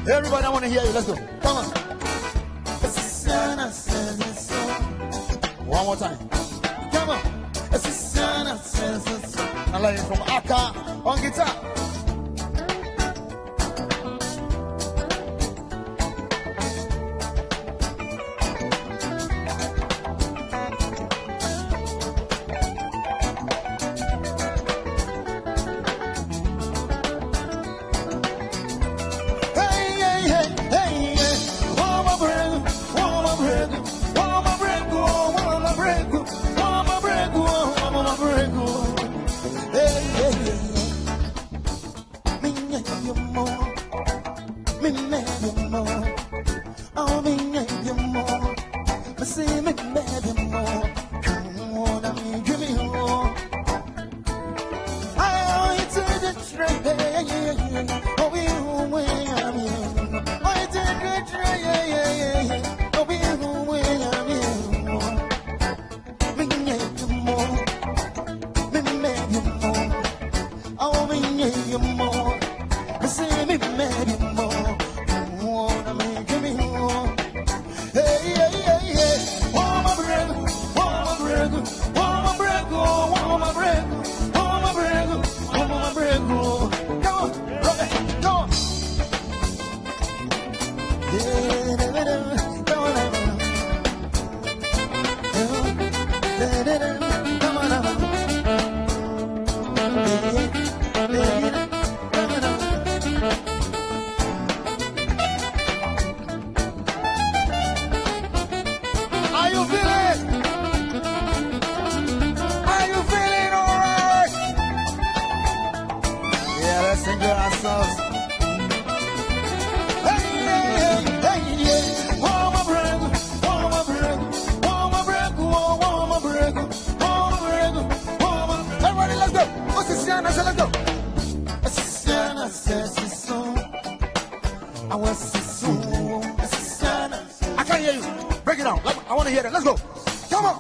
Everybody, I want to hear you. Let's go. Come on. One more time. Come on. I like it from Akka on guitar. I can't hear you. Break it down. I want to hear it. Let's go. Come on.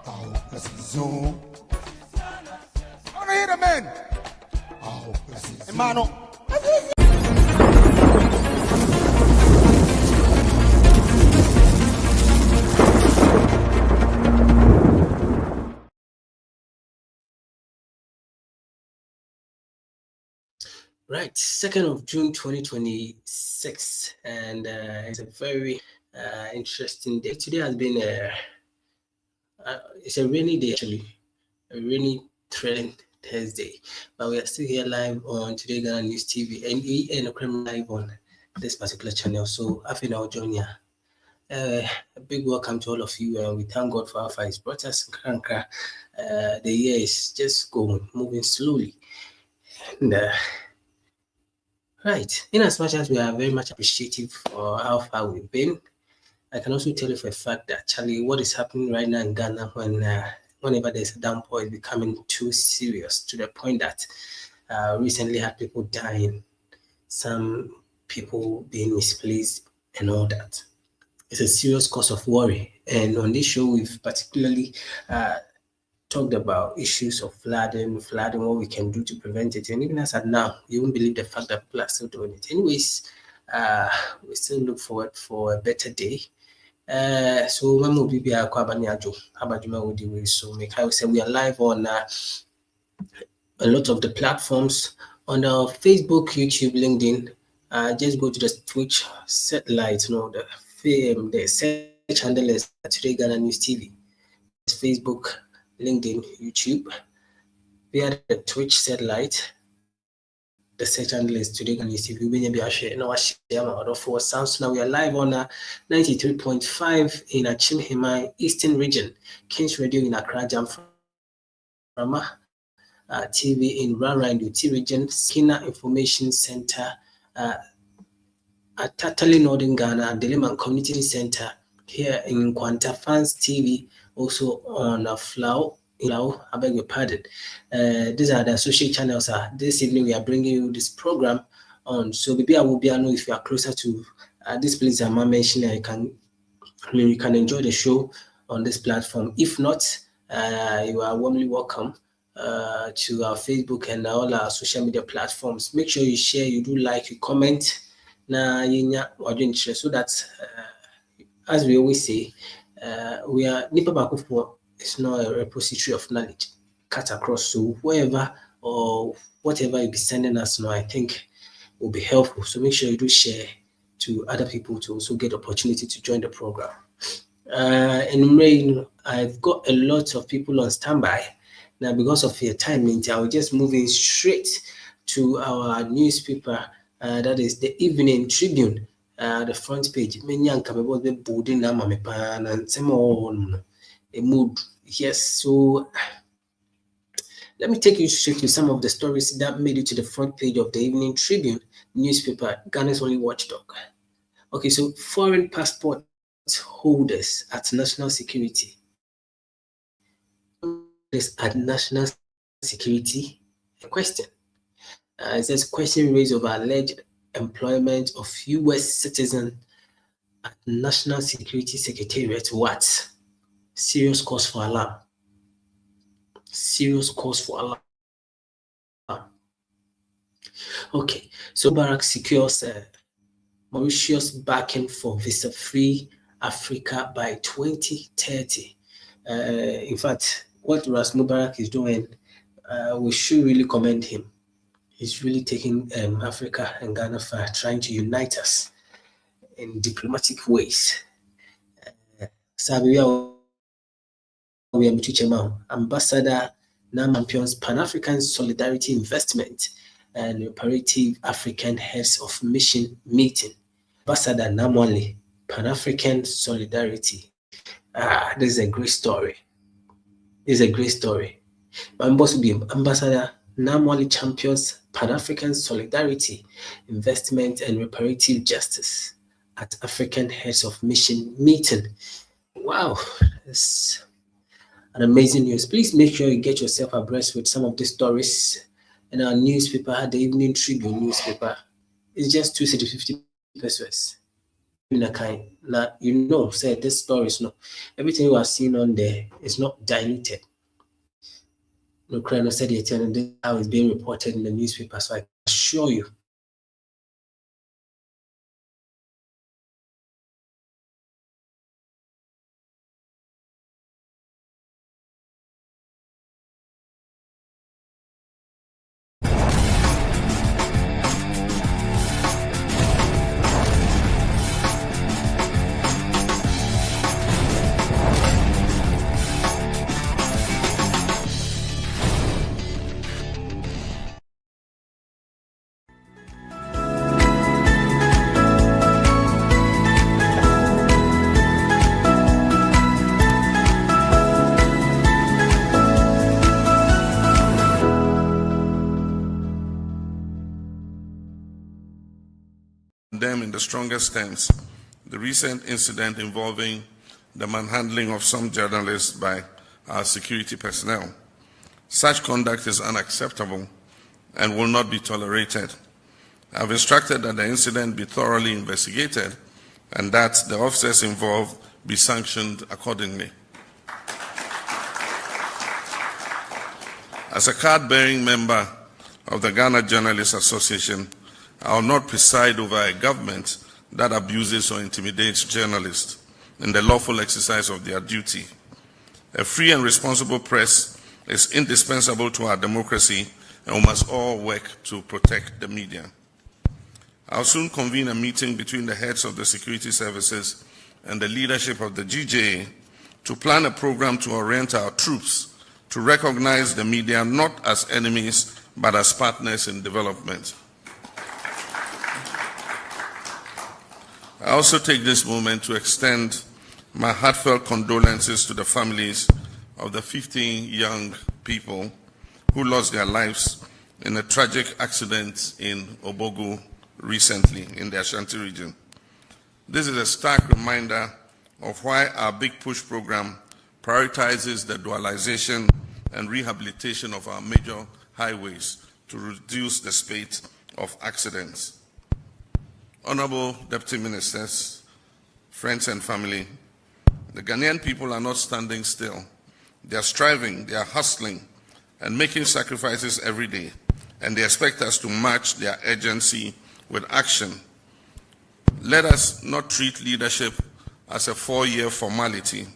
Oh, let's zoom. I want to hear the man. Oh, let's zoom. Hermano. Right, 2nd of June 2026, and it's a very interesting day. Today has been it's a rainy day, actually, a rainy, thrilling Thursday, but we are still here live on Today Ghana News TV, and we are live on this particular channel. So I think I'll join you. A big welcome to all of you, and we thank God for how far He's brought us. The year is just moving slowly, and right, in as much as we are very much appreciative for how far we've been, I can also tell you for a fact that actually what is happening right now in Ghana, when whenever there's a downpour, it's becoming too serious to the point that recently had people dying, some people being misplaced, and all that. It's a serious cause of worry. And on this show, we've particularly talked about issues of flooding, what we can do to prevent it. And even as at now, you won't believe the fact that people are still doing it. Anyways, we still look forward for a better day. So when will be a so make I say we are live on a lot of the platforms on our Facebook, YouTube, LinkedIn. Just go to the Twitch satellite, the search handle is Today Ghana News TV. It's Facebook, LinkedIn, YouTube. Via the Twitch satellite, the search handle is Today Ghana News TV. Now we are live on 93.5 in Achimhima Eastern Region, Kings Radio in Accra, Jamframa TV in Rara and UT Region, Skinner Information Center at Tatali Northern Ghana, and Diliman Community Center here in Kwanta Fans TV, also on Flow. I beg your pardon. These are the associate channels. This evening we are bringing you this program on. So maybe I will be. I know if you are closer to this place I'm mentioning, you can enjoy the show on this platform. If not, you are warmly welcome to our Facebook and all our social media platforms. Make sure you share, you do like, you comment. So that, as we always say, we are Nipa Bakufo. It's not a repository of knowledge cut across. So whoever or whatever you be sending us now, I think will be helpful. So make sure you do share to other people to also get opportunity to join the program. And Rain, I've got a lot of people on standby. Now, because of your timing, I will just move in straight to our newspaper, that is the Evening Tribune, the front page. A mood. Yes, so let me take you straight to some of the stories that made it to the front page of the Evening Tribune newspaper, Ghana's only watchdog. Okay, so foreign passport holders at national security. This at national security, a question. It says question raised over alleged employment of U.S. citizen at National Security Secretariat. What? Serious cause for alarm. Serious cause for alarm. Okay, so Mubarak secures Mauritius backing for visa-free Africa by 2030. In fact, what Ras Mubarak is doing, we should really commend him. He's really taking Africa and Ghana for trying to unite us in diplomatic ways. Ambassador Namampions Pan-African Solidarity Investment and Operative African Heads of Mission Meeting. Ambassador Namwale, Pan-African Solidarity. This is a great story. My boss will be Ambassador Namwale champions Pan-African Solidarity, Investment and Reparative Justice at African Heads of Mission Meeting. Wow, that's an amazing news. Please make sure you get yourself abreast with some of the stories in our newspaper, the Evening Tribune newspaper. It's just 250 pesos. Now, say this story is not everything you are seeing on there is not diluted. No, Krano said it, and this is how it's being reported in the newspaper. So I assure you. Them in the strongest terms the recent incident involving the manhandling of some journalists by our security personnel. Such conduct is unacceptable and will not be tolerated. I have instructed that the incident be thoroughly investigated and that the officers involved be sanctioned accordingly. As a card-bearing member of the Ghana Journalists Association, I will not preside over a government that abuses or intimidates journalists in the lawful exercise of their duty. A free and responsible press is indispensable to our democracy, and we must all work to protect the media. I'll soon convene a meeting between the heads of the security services and the leadership of the GJA to plan a program to orient our troops to recognize the media not as enemies but as partners in development. I also take this moment to extend my heartfelt condolences to the families of the 15 young people who lost their lives in a tragic accident in Obogu recently in the Ashanti region. This is a stark reminder of why our Big Push program prioritizes the dualization and rehabilitation of our major highways to reduce the spate of accidents. Honorable Deputy Ministers, friends and family, the Ghanaian people are not standing still. They are striving, they are hustling, and making sacrifices every day, and they expect us to match their urgency with action. Let us not treat leadership as a 4-year formality.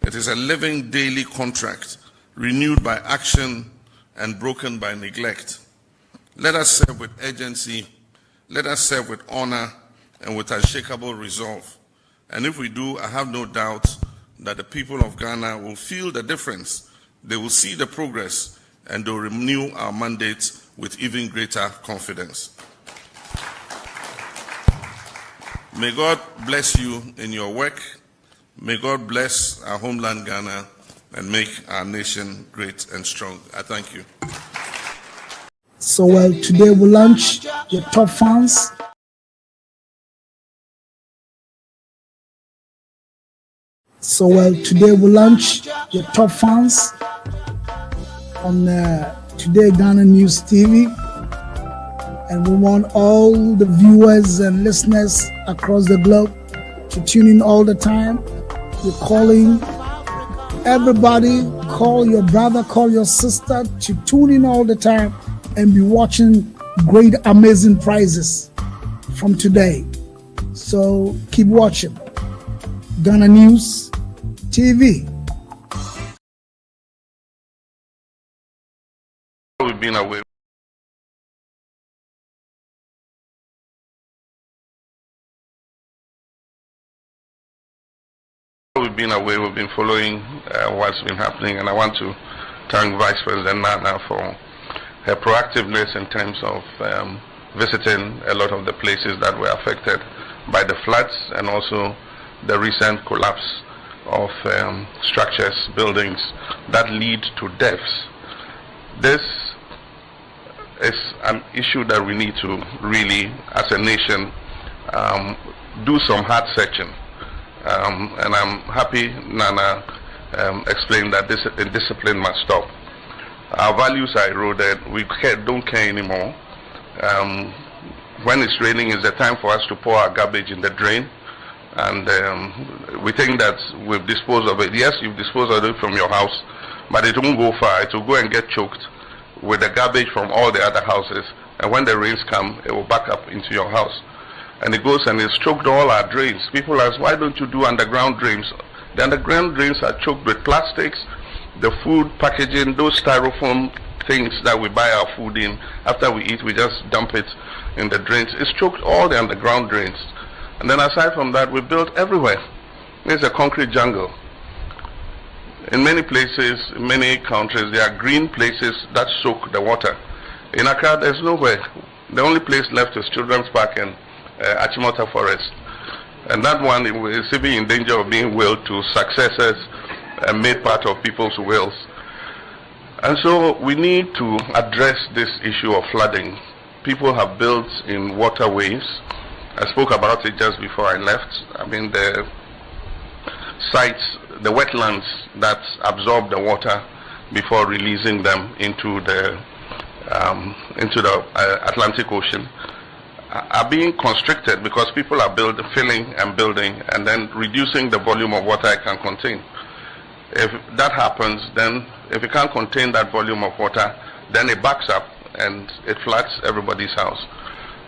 It is a living daily contract, renewed by action and broken by neglect. Let us serve with urgency, let us serve with honor and with unshakable resolve. And if we do, I have no doubt that the people of Ghana will feel the difference. They will see the progress, and they will renew our mandate with even greater confidence. May God bless you in your work. May God bless our homeland Ghana and make our nation great and strong. I thank you. So today we launch your top fans. Today we launch your top fans on TodayGhanaNews TV. And we want all the viewers and listeners across the globe to tune in all the time. We're calling everybody, call your brother, call your sister to tune in all the time and be watching great, amazing prizes from today. So keep watching Ghana News TV. We've been away. We've been following what's been happening, and I want to thank Vice President Nana for her proactiveness in terms of visiting a lot of the places that were affected by the floods and also the recent collapse of structures, buildings that lead to deaths. This is an issue that we need to really, as a nation, do some hard searching. And I'm happy Nana explained that this indiscipline must stop. Our values are eroded. We don't care anymore. When it's raining, it's the time for us to pour our garbage in the drain. And we think that we've disposed of it. Yes, you've disposed of it from your house, but it won't go far. It will go and get choked with the garbage from all the other houses. And when the rains come, it will back up into your house. And it goes and it's choked all our drains. People ask, why don't you do underground drains? The underground drains are choked with plastics, the food packaging, those styrofoam things that we buy our food in. After we eat, we just dump it in the drains. It's choked all the underground drains. And then aside from that, we built everywhere. It's a concrete jungle. In many places, in many countries, there are green places that soak the water. In Accra, there's nowhere. The only place left is Children's Park and Achimota Forest. And that one is even in danger of being willed to successors and made part of people's wills. And so we need to address this issue of flooding. People have built in waterways. I spoke about it just before I left. I mean, sites, the wetlands that absorb the water before releasing them into the Atlantic Ocean, are being constricted because people are filling and building and then reducing the volume of water it can contain. If that happens, then if it can't contain that volume of water, then it backs up and it floods everybody's house.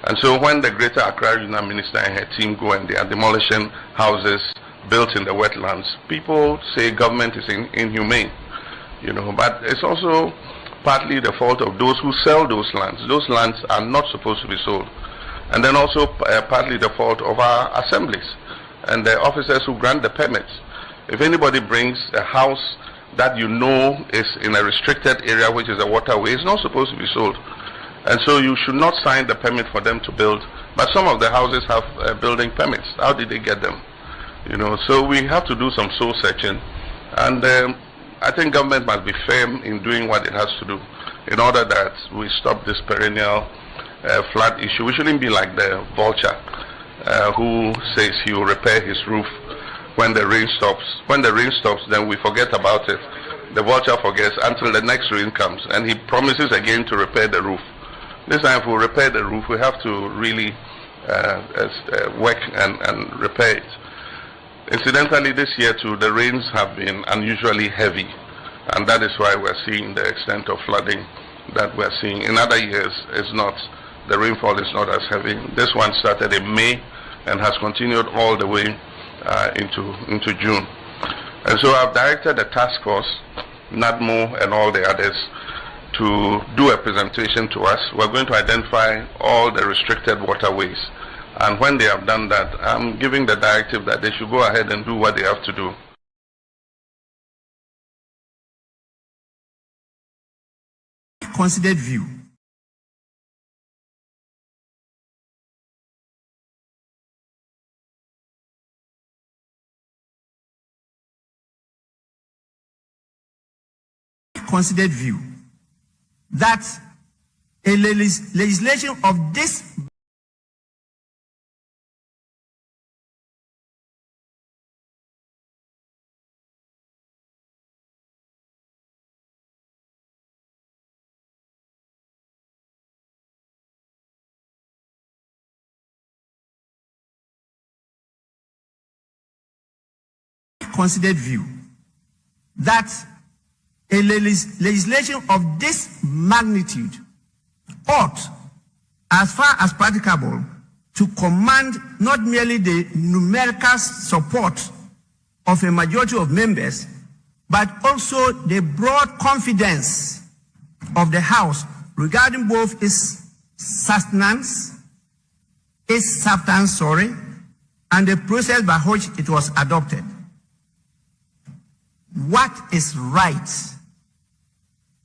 And so when the Greater Accra Regional Minister and her team go and they are demolishing houses built in the wetlands, people say government is inhumane, you know, but it's also partly the fault of those who sell those lands. Those lands are not supposed to be sold. And then also partly the fault of our assemblies and the officers who grant the permits. If anybody brings a house that you know is in a restricted area, which is a waterway, it's not supposed to be sold. And so you should not sign the permit for them to build. But some of the houses have building permits. How did they get them? You know, so we have to do some soul searching. And I think government must be firm in doing what it has to do in order that we stop this perennial flood issue. We shouldn't be like the vulture who says he will repair his roof when the rain stops. When the rain stops, then we forget about it. The vulture forgets until the next rain comes, and he promises again to repair the roof. This time, if we repair the roof, we have to really work and repair it. Incidentally, this year too, the rains have been unusually heavy, and that is why we're seeing the extent of flooding that we're seeing. In other years, the rainfall is not as heavy. This one started in May and has continued all the way into June. And so I've directed a task force, NADMO and all the others, to do a presentation to us. We're going to identify all the restricted waterways. And when they have done that, I'm giving the directive that they should go ahead and do what they have to do. Considered view. Considered view that a legislation of this considered view that a legislation of this magnitude ought, as far as practicable, to command not merely the numerical support of a majority of members, but also the broad confidence of the House regarding both its substance, and the process by which it was adopted. What is right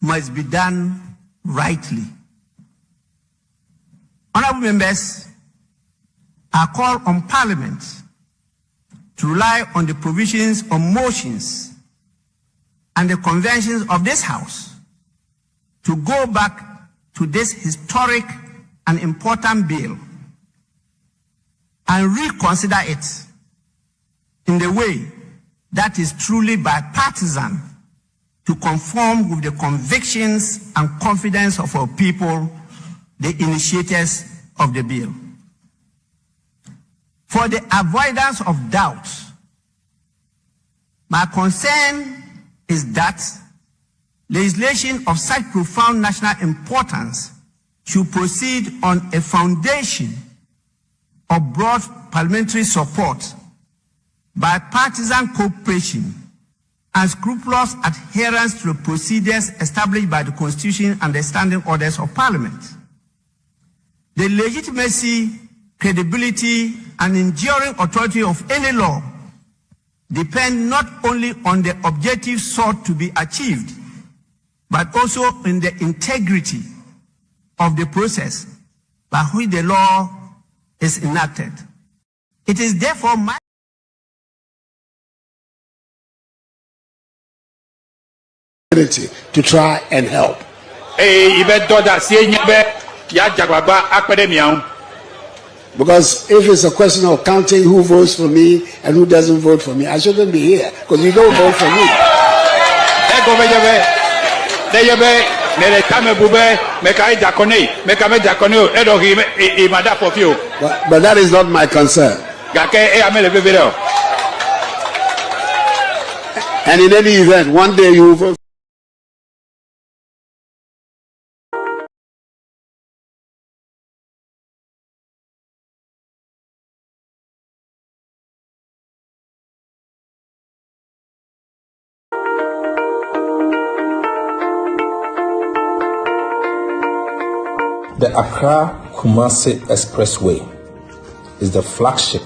must be done rightly. Honorable members, I call on Parliament to rely on the provisions of motions and the conventions of this House to go back to this historic and important bill and reconsider it in the way that is truly bipartisan, to conform with the convictions and confidence of our people, the initiators of the bill. For the avoidance of doubt, my concern is that legislation of such profound national importance should proceed on a foundation of broad parliamentary support, bipartisan cooperation, and scrupulous adherence to the procedures established by the Constitution and the standing orders of Parliament. The legitimacy, credibility, and enduring authority of any law depend not only on the objectives sought to be achieved, but also in the integrity of the process by which the law is enacted. It is therefore my to try and help. Because if it's a question of counting who votes for me and who doesn't vote for me, I shouldn't be here because you don't vote for me. But that is not my concern. And in any event, one day you will vote. The Accra-Kumasi Expressway is the flagship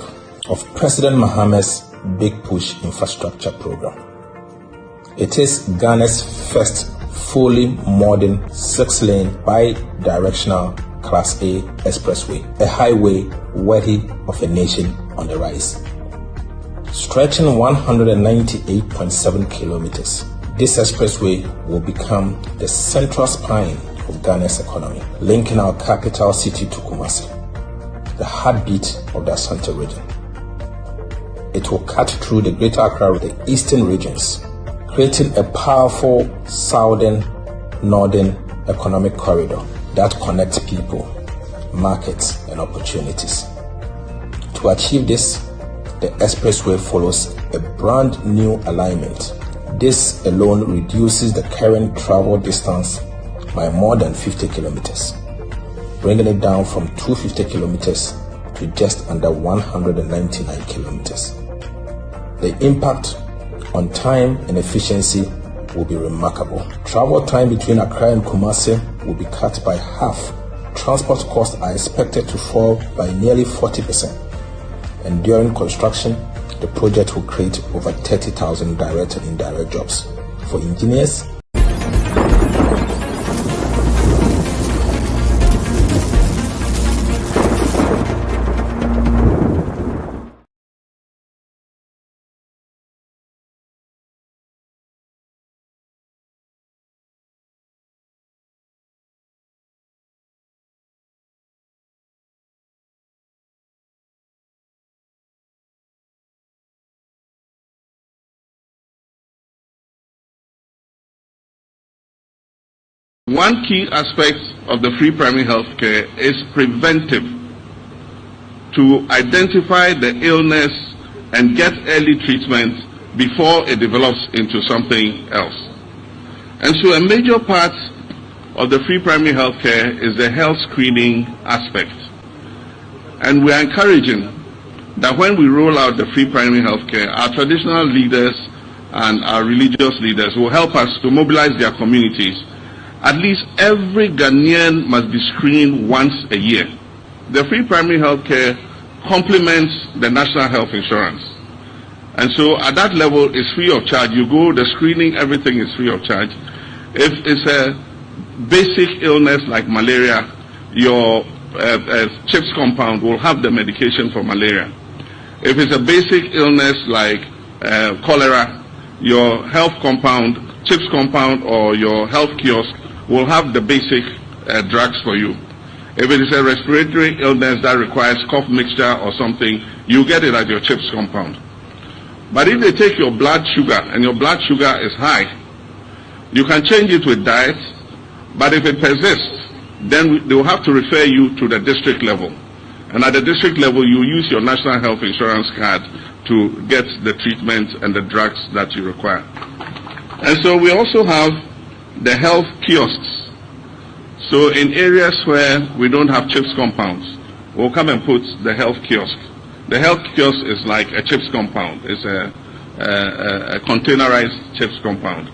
of President Mahama's Big Push infrastructure program. It is Ghana's first fully modern 6-lane bi-directional Class A expressway, a highway worthy of a nation on the rise. Stretching 198.7 kilometers, this expressway will become the central spine of Ghana's economy, linking our capital city to Kumasi, the heartbeat of the Asante region. It will cut through the Greater Accra with the eastern regions, creating a powerful southern-northern economic corridor that connects people, markets, and opportunities. To achieve this, the expressway follows a brand new alignment. This alone reduces the current travel distance by more than 50 kilometers, bringing it down from 250 kilometers to just under 199 kilometers. The impact on time and efficiency will be remarkable. Travel time between Accra and Kumasi will be cut by half. Transport costs are expected to fall by nearly 40%. And during construction, the project will create over 30,000 direct and indirect jobs for engineers, One key aspect of the free primary health care is preventive, to identify the illness and get early treatment before it develops into something else. And so a major part of the free primary health care is the health screening aspect. And we are encouraging that when we roll out the free primary health care, our traditional leaders and our religious leaders will help us to mobilize their communities. At least every Ghanaian must be screened once a year. The free primary health care complements the national health insurance. And so at that level, it's free of charge. You go, the screening, everything is free of charge. If it's a basic illness like malaria, your CHIPS compound will have the medication for malaria. If it's a basic illness like cholera, your health compound, CHIPS compound, or your health kiosk will have the basic drugs for you. If it is a respiratory illness that requires cough mixture or something, you get it at your CHIPS compound. But if they take your blood sugar and your blood sugar is high, you can change it with diet, but if it persists, then they will have to refer you to the district level. And at the district level, you use your national health insurance card to get the treatment and the drugs that you require. And so we also have the health kiosks. So in areas where we don't have CHIPS compounds, we'll come and put the health kiosk. The health kiosk is like a CHIPS compound. It's a containerized CHIPS compound.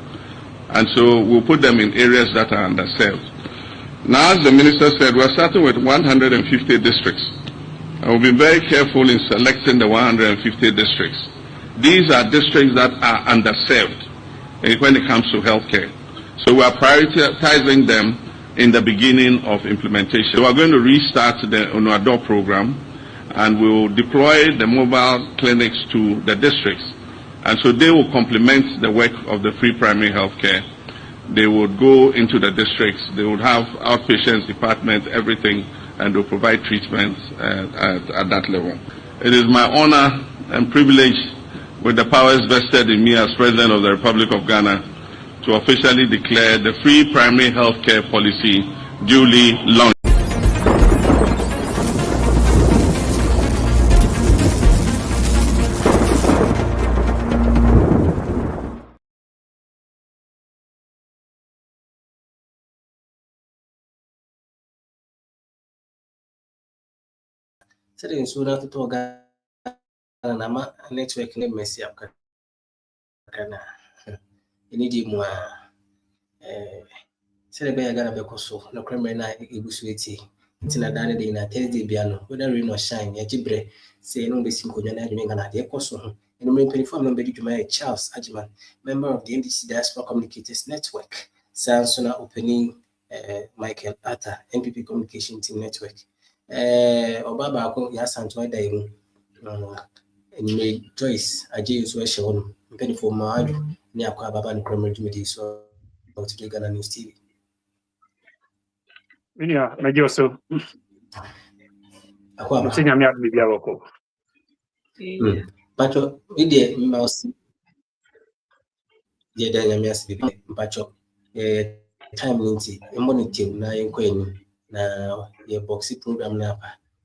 And so we'll put them in areas that are underserved. Now, as the minister said, we're starting with 150 districts. And we'll be very careful in selecting the 150 districts. These are districts that are underserved when it comes to healthcare. So we are prioritizing them in the beginning of implementation. So we're going to restart the Onuador program, and we will deploy the mobile clinics to the districts. And so they will complement the work of the free primary health care. They would go into the districts, they would have outpatients department, everything, and will provide treatment at that level. It is my honor and privilege, with the powers vested in me as President of the Republic of Ghana, to officially declare the free primary health care policy duly launched. Sitting soon after to Ghana network name Messi up Ghana. You need more. Say the Ghana Becoso, no criminal egusuity. It's in a Dana day in a Thursday piano, whether rain or shine, a gibre, say no, the single Ghana, the Ecoso, and main 24 member to my Charles Ajman, member of the NDC Diaspora Communicators Network, Sansona opening Michael Atta, NPP Communication Team Network. Obaba Yasanto Daimu, and you may Joyce, a James Weshawn, penny for Madu, near Kwababa and Cromwell Jimmy, so today Ghana News TV. Yeah, maybe so. I'm saying I'm not maybe a local. But we did mouse. Yeah, then I must be Pacho. Time Lindsay, a monitor, nine queen. Now, your boxing program now.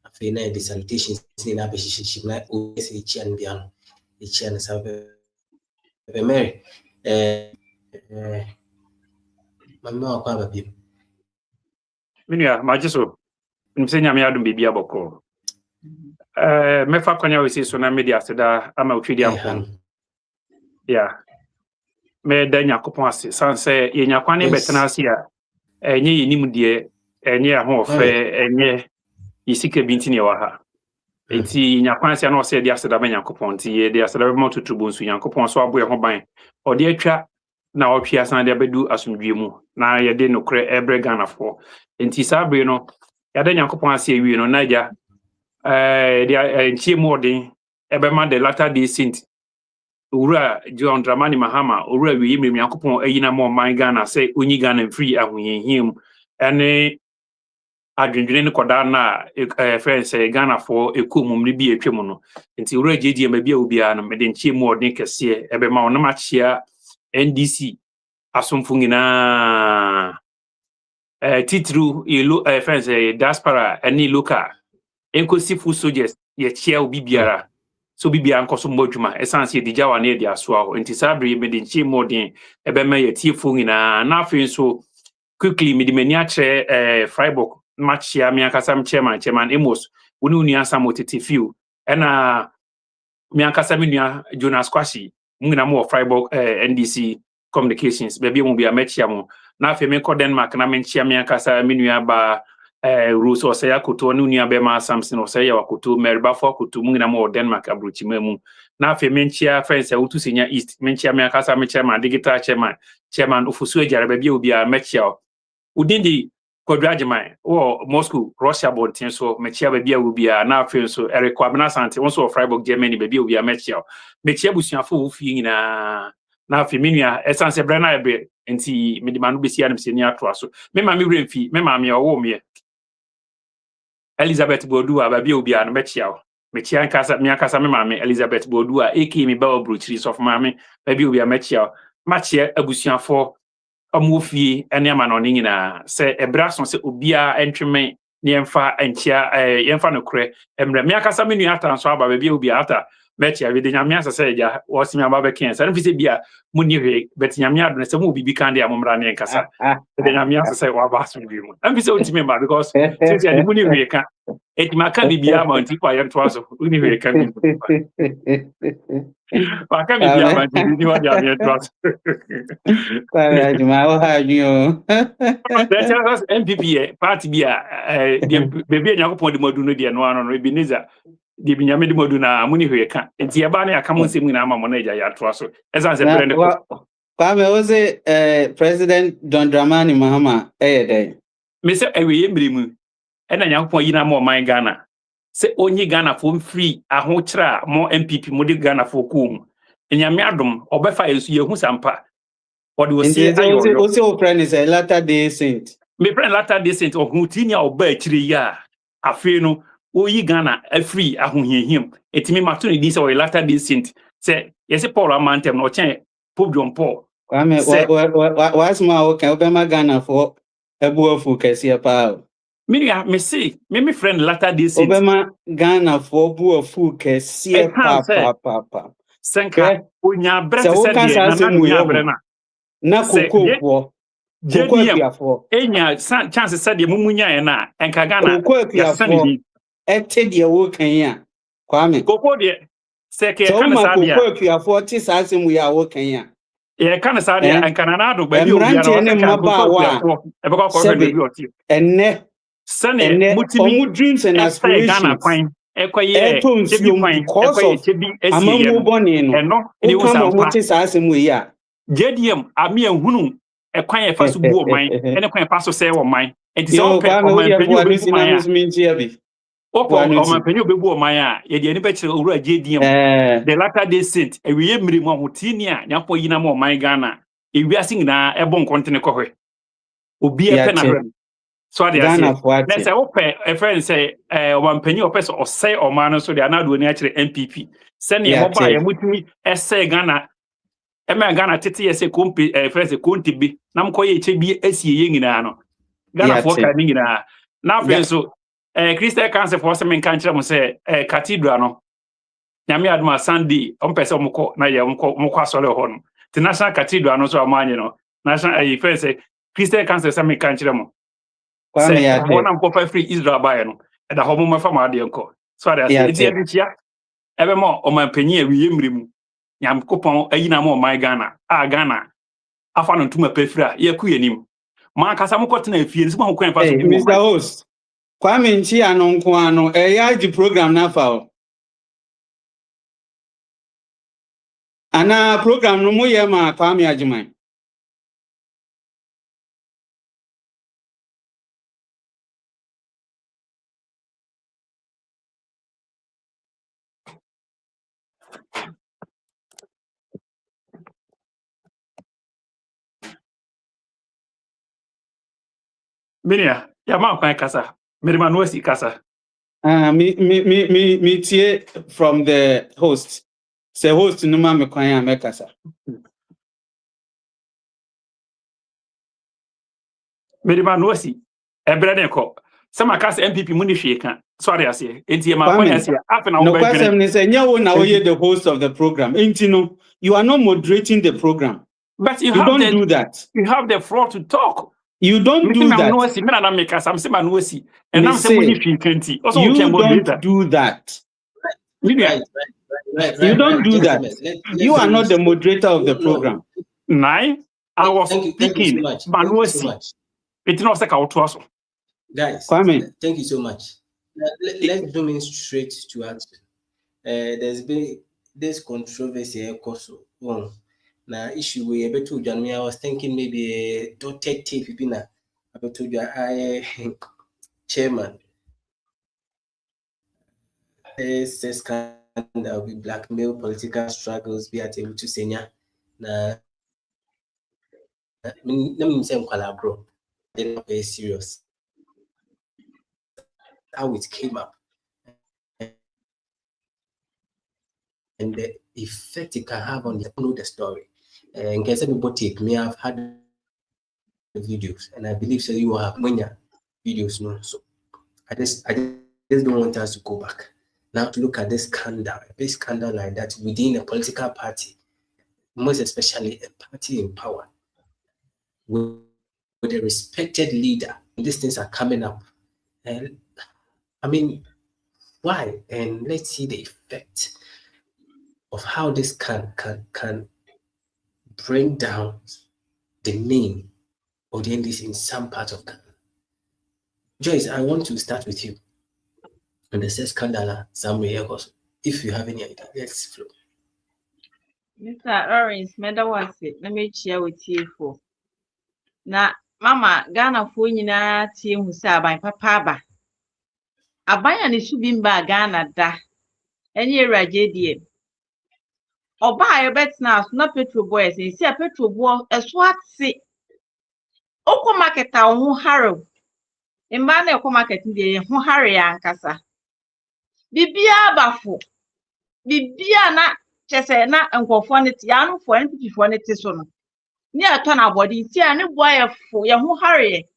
I feel now the salutations in a position like always each and beyond each and have Mary. My mom, probably. Minya, Majiso. I'm saying I'm not maybe a local. Mefa Konya we say so na media seda ama utwidi ampon. Yeah. Me da Yakopon ase san say ye nyakwane betena ase a enye yinim de enye ahofe enye isike binti ne wa ha. Enti nyakwan ase na o say de aseda ba Yakopon ti ye de aseda ba motutubu nsu Yakopon so abo ye ho ban. O de atwa na o twa san de abedu asomdwe mu na ye de nokre ebre Ghana for. Enti sabre no ya de Yakopon ase wi no na ja they are more than Ebema the latter day saint. Ura John Dramani Mahama, Ura we me Yakupon, Ayina more my Ghana, say Uni Ghana free and him. And Adrian Kodana, friend say Ghana for a coom, maybe a chimono. Until Ura JD maybe will be an Medin more than Cassia, Ebema no match here, NDC, Asumfungina Titru, you friends say Diaspora, any looker. Enko sifu soldiers ye chia obi biara so bibia nkoso modwuma essence ye digya wa na dia so aho enti sabre me de nchi modern ebe ma ye tiefo nyina na afi so quickly me de mani akre Freiburg match ya me akasa chairman Amos woni uni asam otete fiu ena me akasa me nua Jonas Kwashi mungina mo Freiburg NDC communications be mo bia match ya mo na afi me ko Denmark na me chia me akasa me nua ba Rose or say Akuto, Nunia Bema, Samson or say Wakutu, Meribafo, Kutu, Mungam or Denmark, Abruchimemu. Now, if a menchia friends, to senior East, Menchia Miakasa, Chairman, digital chairman, Ufusuja, baby will be a Mechia. Within the Quadrajamai or Moscow, Russia board, so Mechia baby will be a now friend, so Eric Quabnasanti, also Freiburg, Germany, baby will be a Mechia. Mechia Busian full in a now, Feminia, Essence Brenna, and see Mediman Bisian Senior Trasso. Memma me fee, Memma me or me. Elizabeth Bodua baby obi an mechia nkasa me akasa me mame Elizabeth Bodua eki me ba obruchiri of mame baby obi a mechia machia abusuafo amofie ene ama no nyina se ebrason se obia entweme ne emfa enchia yemfa no kure emre me akasa me nua atan so aba baby obi ata mechia we de nyame asese ja wosimi aba be ken se no fi se bia muni hwe bet nyame adone se mo bibi kan de amomra ne nkasa de nyame asese wa ba so bi mu am fi se otime ma because since ya de muni hwe kan et maka bibia ma nti kwa yento aso uni hwe kan maka bibia ma nti ni wa ya yento aso kwa ya juma o ha nyo that's NPP party bia bebe nyakopon de modu no de no ano no Ebenezer de binyame de modu na muni hwe kan nti eba na aka monsem ni na ama mo na ja ya to aso esan se brand kwa me o se President John Dramani Mahama dey me se ewe yembrimu ena nyakopon yi na mo man Ghana se onyi Ghana for free aho kira mo MPP mo de Ghana for kum enyame adom obefa yesu yehu sampa odi wo se ayo o friend is a latter day saint me friend latter day saint ohu tinia oba akire ya afei no oyi Ghana free ahohiahim etimi mato ne din sɛ ɔyɛ Latter-day Saint sɛ yɛsɛ Paul Amantem no ɔkyɛn Pope John Paul Kwame wasma o kan obema Ghana for ebuafu kɛseɛ paa me say me friend Latter-day Saint obema Ghana for buafu kɛseɛ paa senka onya brɛ sɛ sɛ deɛ na onya brɛ na kokoko JDM enya chance sɛ deɛ mumunya na enka Ghana ya sani ete deɛ wo kan ya Kwame koko deɛ sɛ ke kan sa deɛ kokoko afo ti sa asɛm ya wo kan ya kan sa deɛ enka na do ba bi obi ara no maba enne sane mutimi dreams and aspirations ekoye because of amamu boni no eno ni usam pa ti sa asɛm ya JDM ami ehunu ekwan e fa so bu oman ene kwan e fa so sɛ oman enti sɛ oman panyi obebu oman a ye de ani be kire owura JDM the Latter-day Saint ewiye mmiri mu ahotini a nyafo yina ma oman Ghana ewiase nyina ebo nkontene kɔhwe obi e pe na hwɛ so ade ase na sɛ wopɛ e friend sɛ oman panyi opɛ sɛ ɔsɛ oman no so de anado ani a kire NPP sɛ ne mo ba ye mutumi ɛsɛ Ghana Ghana tete yese kompe friends konti bi na mkoye eche bi asie ye nyina no Ghana for ka ni nyina na friends so Christian Council for se men kan kire mo se cathedral no nyame aduma Sunday ompese omko na ye mko asole ho no the National Cathedral no so amanye no national friends Christian Council se men kan kire mo se wona mko fa free Israel ba ye no da ho mo mafa ma de nko so ada se eti ebitia ebe mo o man panyi awiye mrimu nyam kopon ayina mo my Ghana Ghana afa no ntuma pefira ye ku yenim ma kasa mo kotena afie nso mo kwan fa so Mr. Host Kwame nchi anonko ano ya di program na fa ana program no mo ye ma Kwame Ajiman Minia, ya ma kwan kasa. Merima no si kasa. Me tie from the host. Say host no ma me kwan ya me kasa. Merima no si. Ebre den ko. Sama kasa NPP mu ni hwe kan. Sorry ase. Enti ma kwan ase. Afa na wo ba dwene. No kwasem ni say nyawo na wo ye the host of the program. Enti no, you are not moderating the program. But you don't do that. You have the floor to talk. You don't do that. No si me na make us am say ma no si. And now say money fi kanti. Also you don't do that. Right. You don't do that. You are not the moderator of the program. Nine. I was speaking. Ma no si. It's not like our also. Guys, Kwame, thank you so much. Let's zoom in straight to action. There's been this controversy also. Now, issue we able to join me. I was thinking maybe a dotted tape. I told you I chairman. This scandal with blackmail, political struggles. Be able to say na. Let me say bro. They're not very serious. How it came up and the effect it can have on the story. In case everybody take me, I've had the videos, and I believe so. You will have many videos, no. So I just don't want us to go back now to look at this scandal, a big scandal like that within a political party, most especially a party in power with a respected leader. These things are coming up, and I mean, why? And let's see the effect of how this can bring down the name of the NDC in some part of Ghana. Joyce, I want to start with you. And the scandal somewhere else. If you have any idea, let's flow. Mr. Lawrence, let me share with you for. Na Mama Ghana for nyina tie hu say aban papa ba. Aban ani subimba Ghana da. Enye rajedie. Oba ayebetna so na petrol boys e si petrol boy eso ate. Oko market a wo haro. Mba na ekọ market ndị ho hare ya nkasa. Bibia bafo. Bibia na chese na nkofo ne ti anu fo NPP ne ti so no. Ni ato na body ti ane boy fo ye ho hare.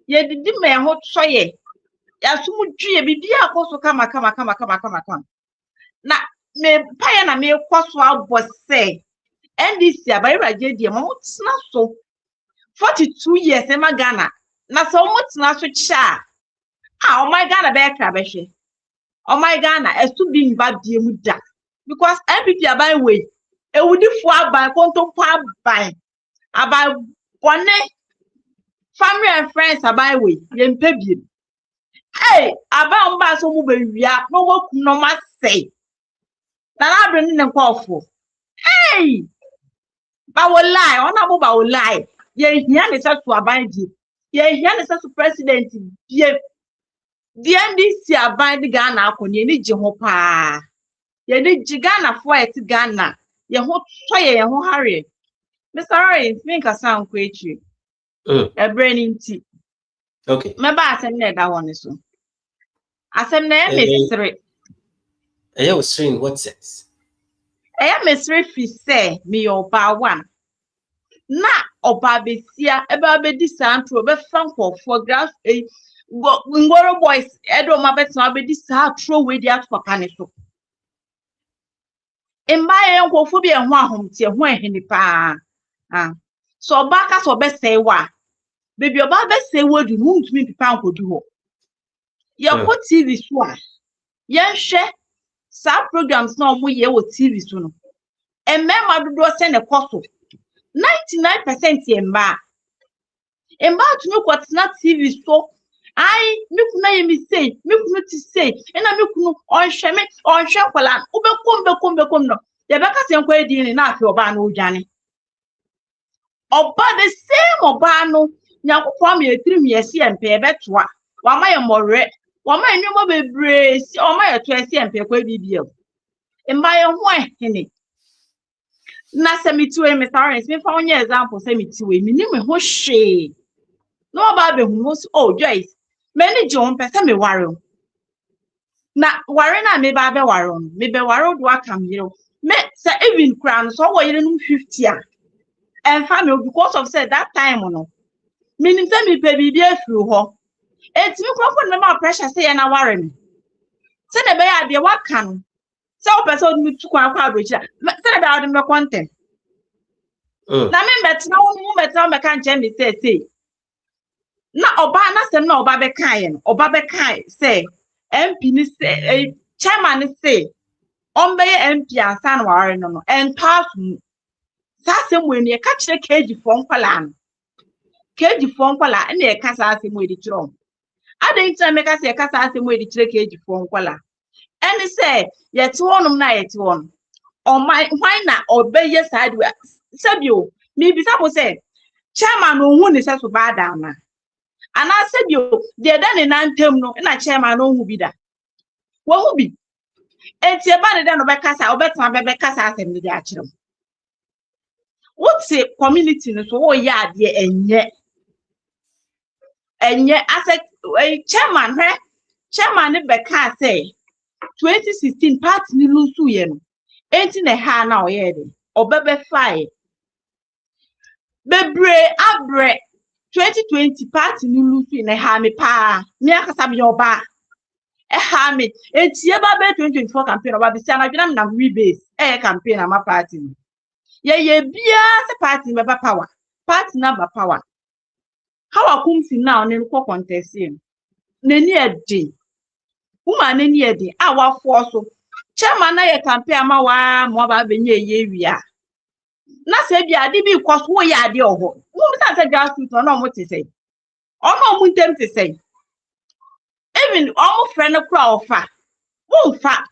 Ye didi me ho soye. Ya sumu due bibia akoso kama. Na me paye na me kwaso abose. NDC abayiraje die mo tena so 42 years e Ghana. Na so mo tena so cha. Ah, oh my Ghana be kra be hwe. Oh my Ghana esu bi mba bie mu da. Because NPP abay way. Ewudi fu abay konto po abay. Abay bone family and friends abay way. Ye mpe bie. Hey, abay mba so mu be wia no wo kum no ma say. Na na bre ni nkofo. Hey! Ba wo lie, ona bo ba wo lie. Ye hia ne say to abay di. Ye hia ne say to president die. The NDC abide Ghana akonye ni je ho pa. Ye ni ji Ghana for et Ghana. Ye ho soye ye ho hare. Mr. Roy, think asan ko echi. Ebre ni nti. Okay. Meba asem na da won so. Asem na e mesre. I was saying what sense? E mesre fi say me oba one. Na oba besia ebe abedi santro be fan for grass Ngoro boys edo mabet na abedi sa throw we dia papa ne so. Embaye nkofo bi ehwo ahomte ehwo ehini pa. So oba ka so be say wa. Baby oba be say we du ntumi pipa nkodu ho. Ye ko TV so a. Ye hwe sa programs na omo ye wo TV so no. Emema dodo se ne koso. 99% emba. Emba tunu kwatna TV so I mikuna ye mi say, mikunu ti say, ena mikunu onhwe me, onhwe kwala, ubekom no. Ye beka se nkwa edi ni na afi oba na odwane. Oba the same oba no, nyankopon me etrim ye se empe ebetoa. Wa ma ye more, wa ma enwemo bebre, o ma ye to ese empe kwa bibia. Emba ye ho ehene. Na se mitiwe me parents, me fa onye example se mitiwe, mi ni me ho hwe. No oba be hu so oh Joyce. Many John pesa me waro. Na ware na me ba be waro. Me be waro do akam yero. Me say even crown so wo yere num 50 a. And family because of said that time no. Meaning say me pe bibia afiri ho. Enti me crop na ma pressure say na ware me. Say na be ya de waka no. Say o pesa o mi tukwa akwa abrochi. Say na be ya de me content. Na me betina wo mu betina me kan che me say. Na oba na sem na oba be kan oba be kan say MP ni say chairman ni say on be MP ansan ware no and pass sa sem we ne ka kire KG fo nkwala no KG fo nkwala na e ka sa sem we di kiro adan tira me ka say ka sa sem we di kire KG fo nkwala and say ye ti wonum na ye ti won on my why na obey side we sabio me bi sabo say chairman no hu ni say so bad na and I said you the dan in antem no na chairman no hu bi da wo hu bi enti e ba ne dan no be kasa obetama be kasa asem de akire what say community no so wo ya ade enye asset chairman ne be ka say 2016 party ni lusu ye no enti ne ha na oye de obebe fire bebre abre 2020 party ni lusu ne ha me pa me akasa bi oba e ha me enti e ba be 2024 campaign oba bi sia na dwena na rebase campaign ama party ni ye bia se party me ba power party na ba power how akumsi now ne ko contest nani edi woman nani edi awa force chairman na ye campaign ama wa mo ba benye ye wia na se bia de bi cause wo ya de oho wo mi san se grassroots no mo ti say ono mo ntem ti say even omo friend kura ofa wo fa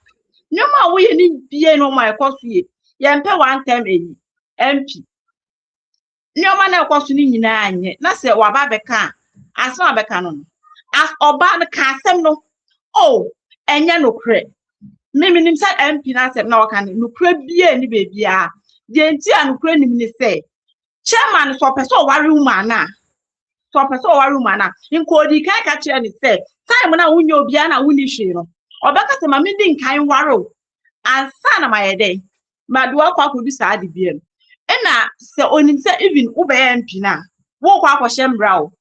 nyoma wo ye ni bie no my cause ye mpe one time MP nyoma na cause ni nyina anye na se wa ba beka aso abeka no as oba na ka asem no oh enye no kre me nim say MP na asem na waka no kre bie ni bebia de enti anukre nim ni say chairman so person ware woman na So person or woman na nkodi kai ka kire ni say time na wunye obia na wuni hwe no obeka se ma me din kan waro ansa na mayede ma do akwa kodu sa ade biem na se onim se even ube MP na wo kwa akwa shembra o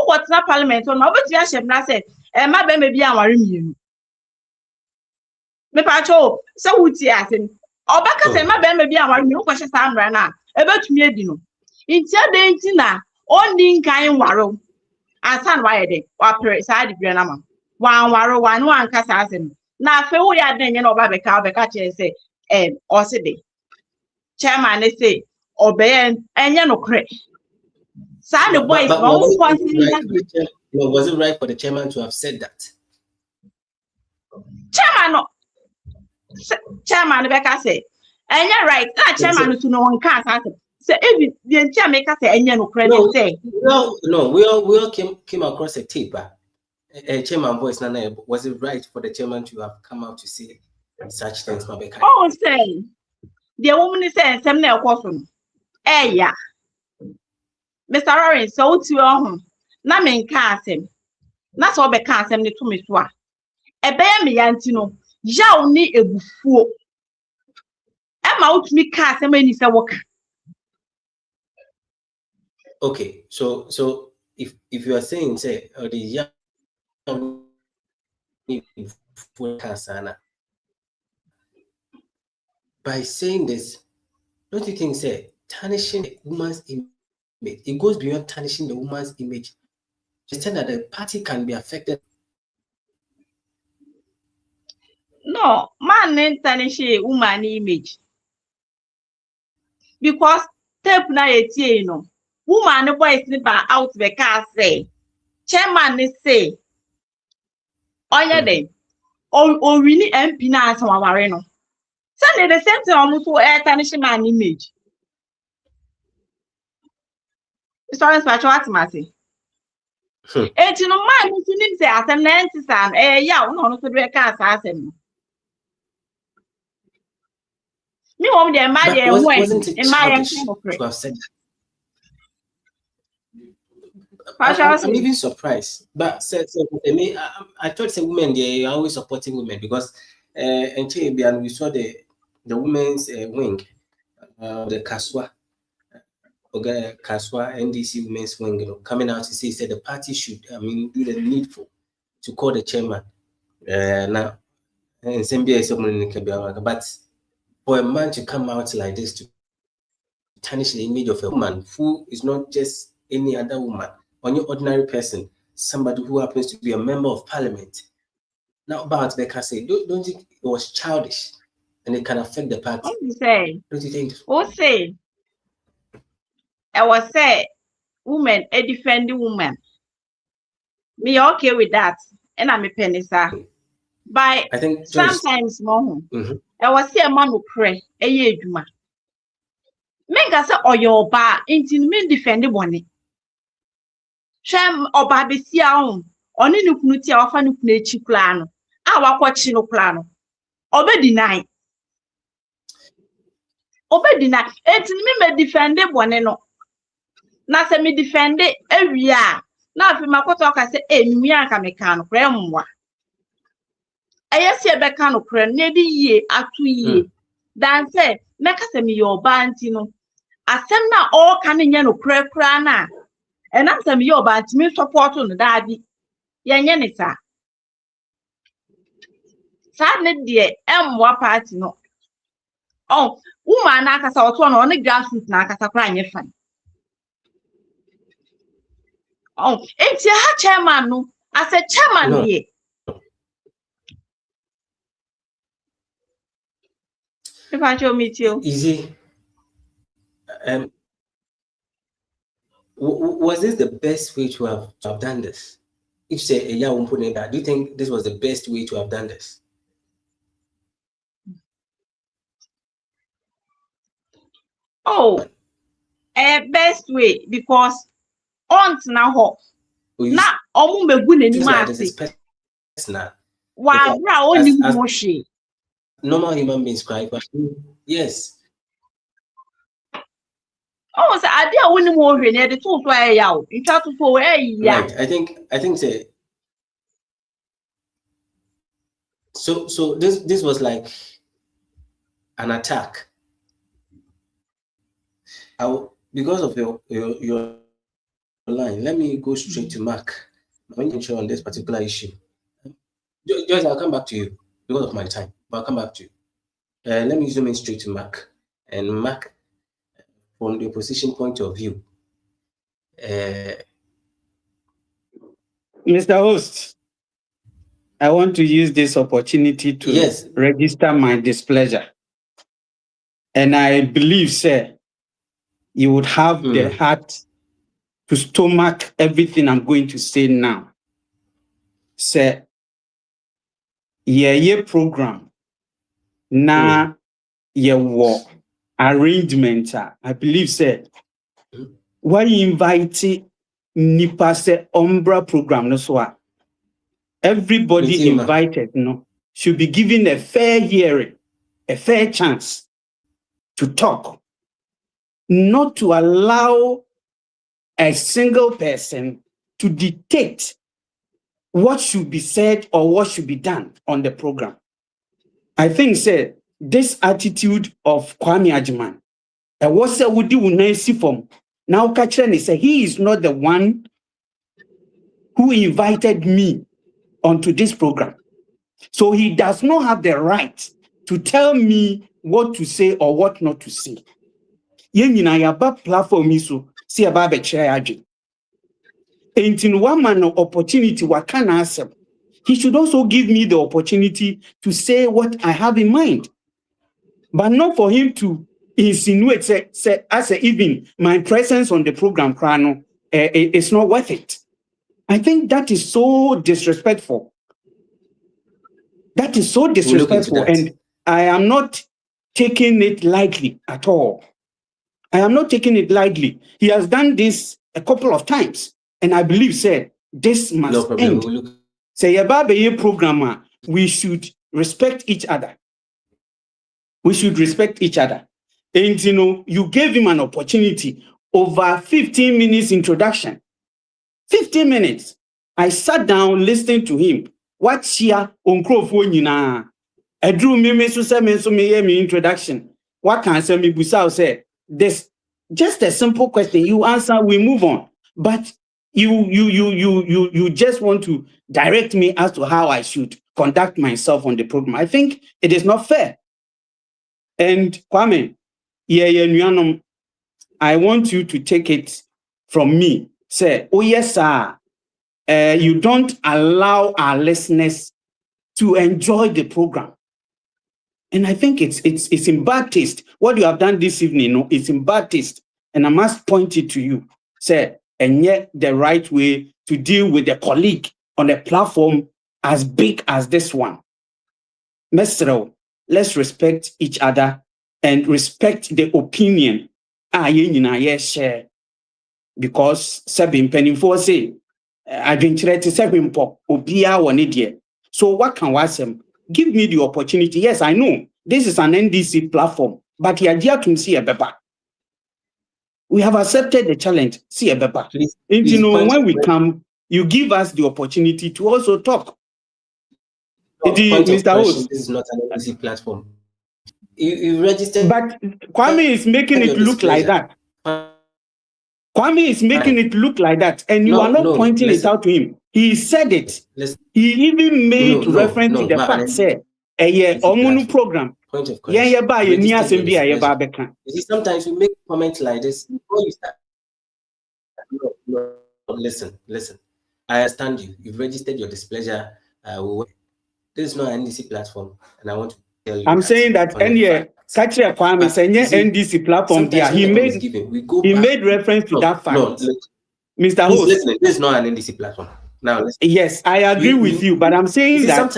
kwotna parliament no obeti a shembra se ma be me bia anware mienu me pa cho se wuti asem obeka se ma be me bia anware mienu kwa hye sa amra na ebetumi edi no inti ade inti na oni nkan waro asan wayede wa pre sa ade bia na ma wan waro wan wan kasa asem na afe wo ya den nye na oba beka che se oside chairman say obey enye no kre sa the boys was it right for the chairman to have said that? Chairman beka say enye right na chairman to no one can say even the chairman make say enye no kre say no we all came across a tape. Chairman voice, Nana, was it right for the chairman to have come out to say such things, Mabeka? Oh, say the woman is saying some nail coffin. Yeah, Mr. Lawrence, so to your home. Namin casting. That's all the casting to me. A bear me, Antino, Jow need a buffo. I'm out me cast and when he's a walker. Okay, so if you are saying, say, the young by saying this, don't you think, say, tarnishing a woman's image, it goes beyond tarnishing the woman's image, just that the party can be affected? No, man ain't tarnishing a woman's image. Because tape na you know, woman the boy sleep out the car say, chairman say, onya day, or really MP na some wareno. Sunday the same thing almost for air tarnishing man image. It's always what matter. And you know, my Muslim say, as a Nancy son, yeah, no, to be a car assassin. Me want the marry wasn't it childish to have said that? I'm even surprised. But I thought say women they are always supporting women because and we saw the women's wing, the Kaswa NDC women's wing, you know, coming out to say the party should do the needful to call the chairman. Now and same day but for a man to come out like this to tarnish the image of a woman who is not just any other woman, or your ordinary person, somebody who happens to be a member of parliament. Now, about Becca say, don't you think it was childish and it can affect the party? What you say? Don't you think? Who say? I was say, woman, a defending woman. Me okay with that, and I'm a penny, sir. But I think sometimes more. I was say a man who pray a year, Juma. Make us or your bar into me defend the one. Sham or Babisia on any nuclear or fanuclear plan. Our watching no plan. Obey deny. It's me defend the one and no. Now say me defend it every year. Now if my talk I say, me I can make can cram. I see a becano cram near the year at 2 years. Dan say, make us me your bantino. I send now all canning no crana. And I'm some your bant me support on the daddy. Yanisa. Sadly, dear, what party no. Oh, woman, I can saw one on the grassroots, Nakasa crying fine. Oh, it's your chairman, no. I said, chairman, dear. If I show me to you. Easy. Was this the best way to have done this? If say a young woman, do you think this was the best way to have done this? Oh, best way because aunt now na omu megune ni mati. Wa bra oni moshi. Normal human beings cry, but yes. Oh, so I didn't win more than the two way out. You try to go away. Right. I think say so this was like an attack. Because of your line, let me go straight to Mark. I'm not sure on this particular issue. Joyce, I'll come back to you because of my time, but I'll come back to you. Let me zoom in straight to Mark. And Mark, from the opposition point of view. Mr. Host, I want to use this opportunity to register my displeasure. And I believe, sir, you would have the heart to stomach everything I'm going to say now. Sir, ye program na ye war arrangement. I believe, sir, why invite nipa se umbra program no so everybody invited no should be given a fair hearing, a fair chance to talk, not to allow a single person to dictate what should be said or what should be done on the program. I think, sir, this attitude of Kwame Ajiman, what say would you see from now? Kachani say he is not the one who invited me onto this program, so he does not have the right to tell me what to say or what not to say. Yenina yaba platform iso si aba be kire adwe. Entin one man opportunity wakana asem. He should also give me the opportunity to say what I have in mind, but not for him to insinuate say as even my presence on the program krano it's not worth it. I think that is so disrespectful. That is so disrespectful, and I am not taking it lightly at all. I am not taking it lightly. He has done this a couple of times, and I believe, sir, this must end. Say about the program, we should respect each other. We should respect each other. And you know, you gave him an opportunity over 15 minutes introduction. 15 minutes. I sat down listening to him. What here on Crofona? I drew me so me introduction. What can I say? Me Busao say this just a simple question. You answer, we move on. But you just want to direct me as to how I should conduct myself on the program. I think it is not fair. And Kwame, I want you to take it from me. Say, oh yes, sir. You don't allow our listeners to enjoy the program. And I think it's in bad taste. What you have done this evening, it's in bad taste. And I must point it to you. Say, and yet the right way to deal with a colleague on a platform as big as this one. Mesro, let's respect each other and respect the opinion. Share. Because Sabin Pennyfo say, I've been trying to say him pop, Obia one idiot. So what can I say? Give me the opportunity. Yes, I know this is an NDC platform, but he had to see a paper. We have accepted the challenge. See a paper. And you know, when we come, you give us the opportunity to also talk. Mr. Host, this is not an NDC platform. You registered, but Kwame is making it look like that. Kwame is making it look like that, and you are not pointing it out to him. He said it. He even made reference to the fact said, Omunu program. Point of question. You see, sometimes you make comments like this before you start. No, listen. I understand you. You've registered your displeasure. This is not an NDC platform, and I want to tell you. I'm saying that Kachia Kwame is an NDC platform. He made reference to that fact. No, Mr. Host, listen, this is not an NDC platform. Now, listen. Yes, I agree with you, but I'm saying that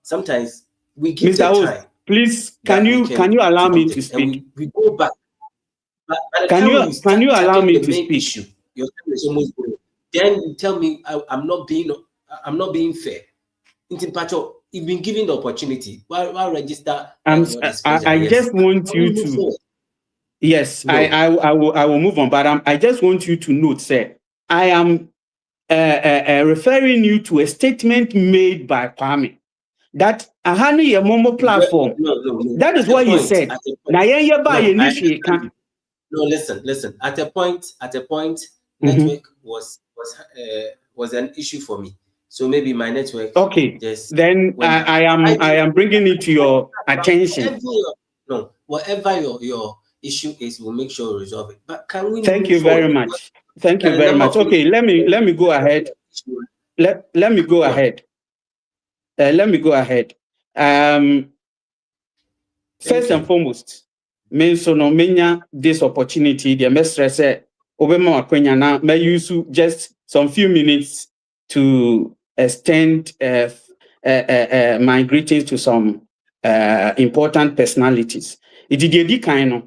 sometimes we give Mr. Host, time. Please, can you allow me to speak? We go back. Can you allow me to speak? Issue, your time is almost going. Then you tell me I'm not being fair. You've been given the opportunity. Why register? I just want you to. Yes, No. I will move on, but I just want you to note, sir, I am referring you to a statement made by Kwame that Ahani Yamomo platform. No. That is what he said. No, listen. At a point, network was an issue for me. So maybe my network. Okay. Then I am bringing it to your attention. Whatever your issue is, we'll make sure we resolve it. But can we? Thank you very much. Thank you very much. Okay, let me go ahead. Let me go ahead. Let me go ahead. First and foremost, me so no menya this opportunity. The mestre say obema wakwenya na may use just some few minutes to extend my greetings to some important personalities. It did the kind of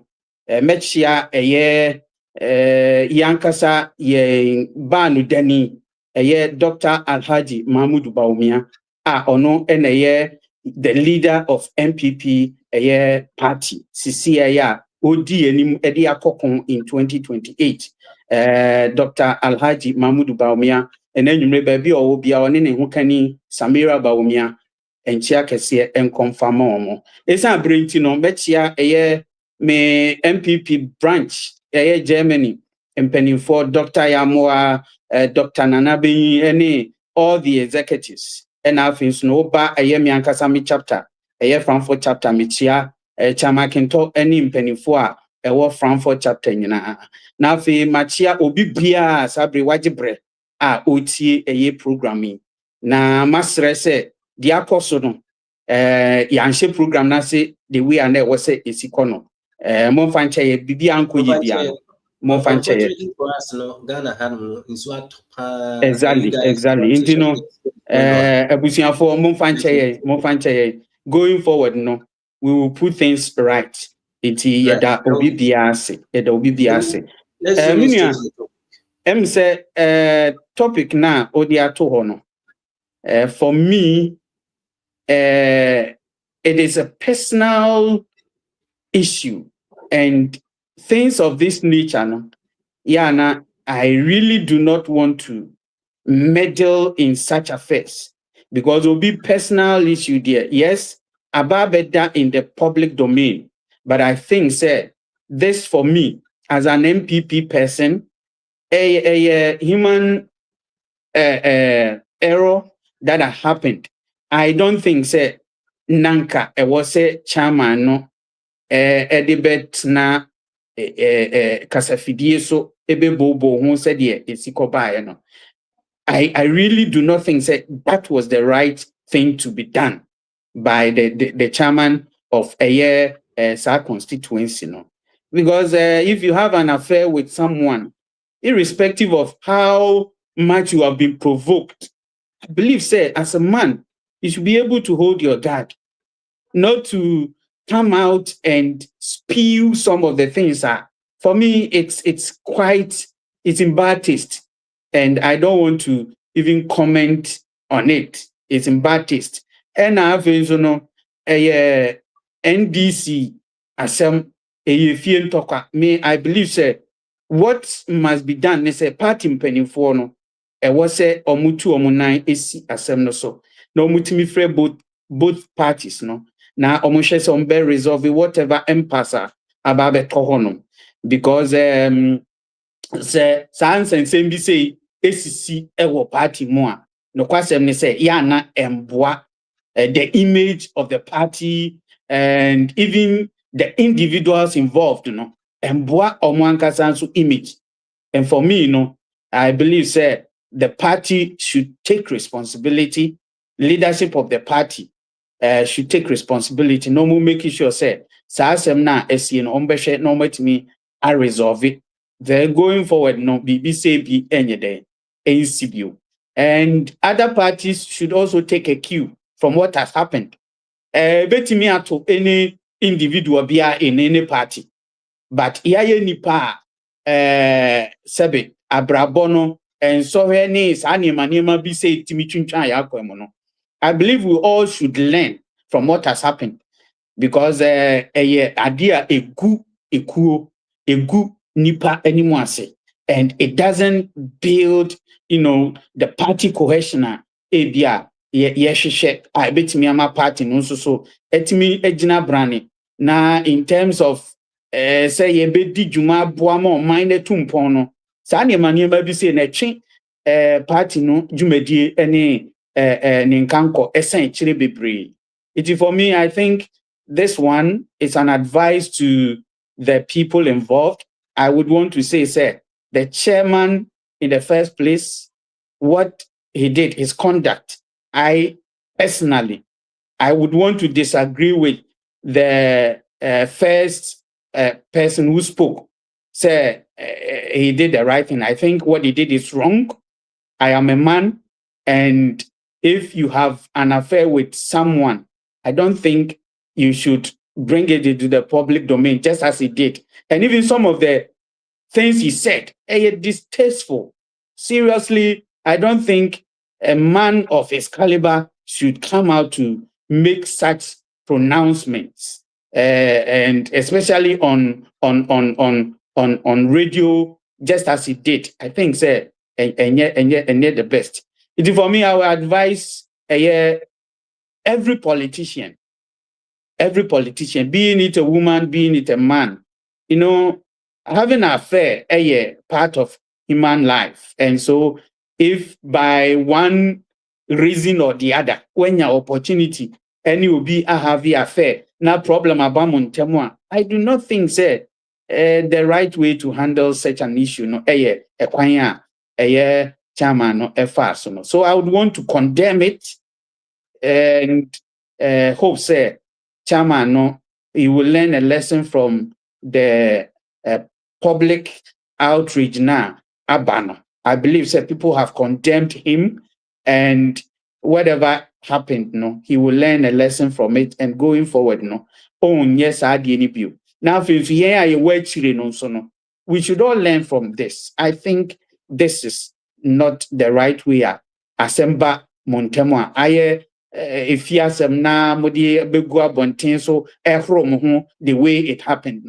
mechia a year yankasa ye banu deni a year Dr. Alhaji Mahmoud Baumia ono and a year the leader of NPP a year party CCIA OD enim edi akokon in 2028 Dr. Alhaji Mahmoud Baumia and then you may be or be on in who can Samira Baumia and chia kese and confirm omo esa brinti no betia eye me MPP branch eye Germany and for Dr. Yamoa Dr. Nanabi any all the executives and afins no ba eye me ankasa me chapter eye Frankfurt chapter me chia chama kento any mpenifo a ewo Frankfurt chapter nyina na afi machia obi bia sabre wajibre a otie eye programming na masre se the akoso no yanshe program na say the way and was say esikono mo fanche ye bibi anko ye bia mo fanche ye exactly you know abusiafo mo fanche ye going forward no we will put things right iti yeda obi bia ase say topic na odi ato ho no for me it is a personal issue and things of this nature. No? Yeah, I really do not want to meddle in such affairs because it will be personal issue there. Yes, about better in the public domain, but I think this for me as an MPP person, a human error that happened. I don't think nanka was a chairman no edibet na kasafidie so ebe bobo who said yeah no. I really do not think that was the right thing to be done by the chairman of a year constituency no. Because if you have an affair with someone, irrespective of how much you have been provoked, I believe as a man you should be able to hold your guard, not to come out and spew some of the things. For me, it's in bad taste, and I don't want to even comment on it. It's in bad taste. And I have a NDC asem me. I believe what must be done is a party penny for no. I was omutu omunai esi asem no so. No mutimi free both parties no. Na omushe se ombe resolve whatever impasse about the tohono because se sans and sembi say esisi ewo party moa no kwasem ne say ya na emboa the image of the party and even the individuals involved no emboa omwankasa nso image. And for me I believe the party should take responsibility. Leadership of the party should take responsibility. No more making sure Saasem na esi no ombeshe no me I resolve it. Then going forward no BBC be any day NCBU. And other parties should also take a cue from what has happened. Betimi ato any individual bia in any party. But iyaye nipa sebe abrabono and so any anima be say timi twintwan yakwa no. I believe we all should learn from what has happened because idea ekuo egu nipa animuase, and it doesn't build, the party cohesion. Ebia yeshishe a betimi ama party no so etimi egina brane na in terms of say ye bedi dwuma boa ma man na tumpon no sa ne manema bi say na twe party no dwumadie ene ne nkanko esen kire bebre. It for me, I think this one is an advice to the people involved. I would want to say the chairman in the first place, what he did, his conduct, I personally would want to disagree with the first person who spoke. Say he did the right thing. I think what he did is wrong. I am a man, and if you have an affair with someone, I don't think you should bring it into the public domain, just as he did. And even some of the things he said, distasteful. Seriously, I don't think a man of his caliber should come out to make such pronouncements, and especially on radio, just as he did. I think, sir, and yet the best. It for me, I would advise every politician, being it a woman, being it a man, having an affair part of human life. And so if by one reason or the other, when your opportunity, and you will be a heavy affair, no problem about Montemwa, I do not think, sir, the right way to handle such an issue, chairman, no, fast. So I would want to condemn it and hope, sir, chairman, no, he will learn a lesson from the public outreach now. Abano. I believe that people have condemned him, and whatever happened, he will learn a lesson from it, and going forward, yes, I did you. Now, if we should all learn from this. I think this is not the right way. Asemba Montemo, if you asem na modi begua bontin so the way it happened.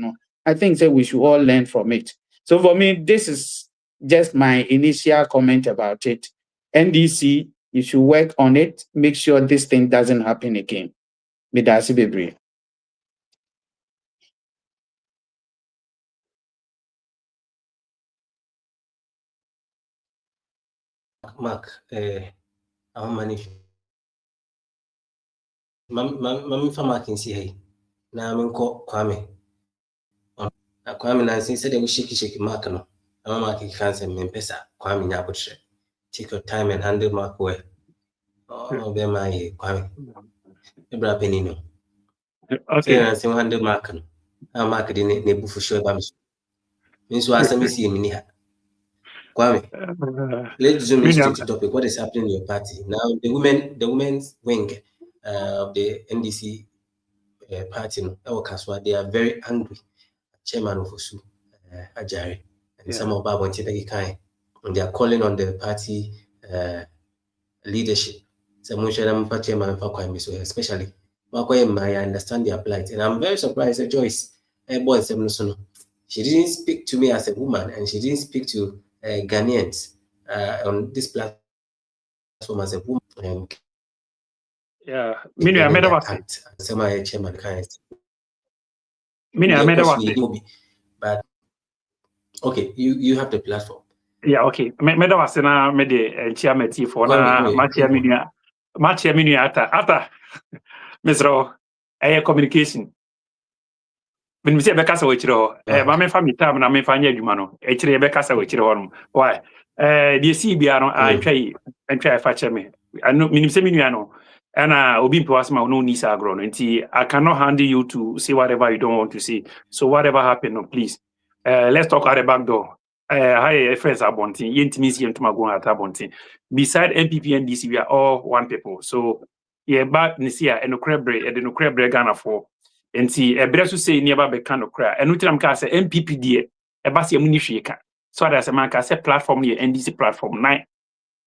I think that we should all learn from it. So for me, this is just my initial comment about it. NDC, you should work on it. Make sure this thing doesn't happen again. Midasi Bebre. Mark, our manage. Mami fa Mark in see na I'm Kwame. Kwame na said they will shake Mark no. I'm Mark can't say me pesa. Kwame nyabutre. Take your time and handle Mark well. Oh, be my Kwame. Ebra penino. Okay. I say handle Mark no. I'm Mark de ne bufu show ba me. Me so asem see me ni ha. Kwame, let's zoom into the topic. What is happening in your party now? The women's wing of the NDC party, they are very angry. Chairman of Osu Ajari and some of Babon Tibeki, and they are calling on the party leadership. So chairman especially. I understand their plight, and I'm very surprised that Joyce, she didn't speak to me as a woman, and she didn't speak to Ghanaians on this platform as a woman. Yeah, many I made a chairman but okay, you have the platform. Yeah, okay. Made a na made the chairman for na match ata Mr. Communication. When we say Becassa Wichero, my family time and I may find you, mano. Actually, Becassa Wichero. Why? The CBR, I try fetch me. I know, Minimino, and Obin Plasma, no Nisa grown. And I cannot handle you to say whatever you don't want to see. So, whatever happened, no, please. Let's talk at the back door. Hi, friends are bonting, Yentimisi and Tomago at Abonting. Beside NPP and DC, we are all one people. So, yeah, but Nisia and Ocrebre and the Ocrebre Ghana for. And see, a breast to say nearby be kind of cry. And we tell say NPP dear, a basia munishika. So that's a man can say platform here, NDC platform 9.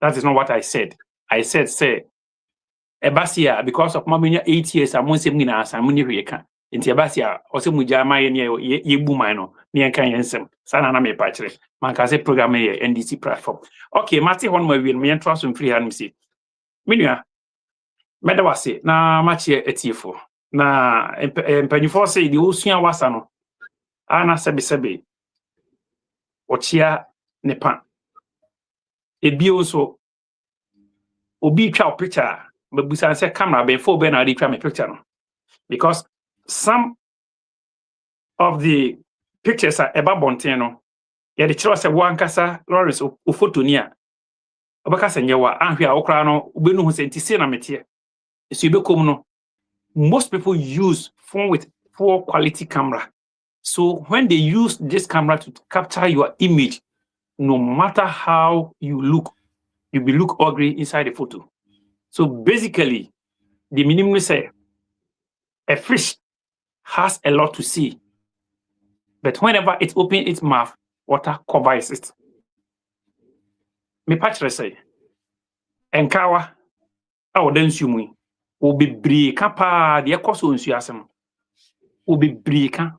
That is not what I said. I said, say, a basia because of my 8 years, I won't say mina as I munishika. Inti abasia ose muja ma ye ye bu man no ne enkan yensem sana na me pa kire man ka se program ye NDC platform. Okay, mate hon ma wi no me ntwa so mfiri ha no si menua meda wase na mache etiefo na empanyufo se di osua wasa no ana sebe ochia ne pa ebi onso obi twa picture babusan se camera be fo be na dey twa me picture no because some of the pictures are eba bonten no ya de kire se wankasa Lawrence o photo ni a obakasa nyewa ahwe a okra no obenu hu senti se na metie so you become no most people use phone with poor quality camera. So when they use this camera to capture your image, no matter how you look, you will look ugly inside the photo. So basically, the minimum say a fish has a lot to see, but whenever it opens its mouth, water covers it. Me patch say, enkawa awo densu mu o bebre ka pa de ekoso nsu asem o bebre ka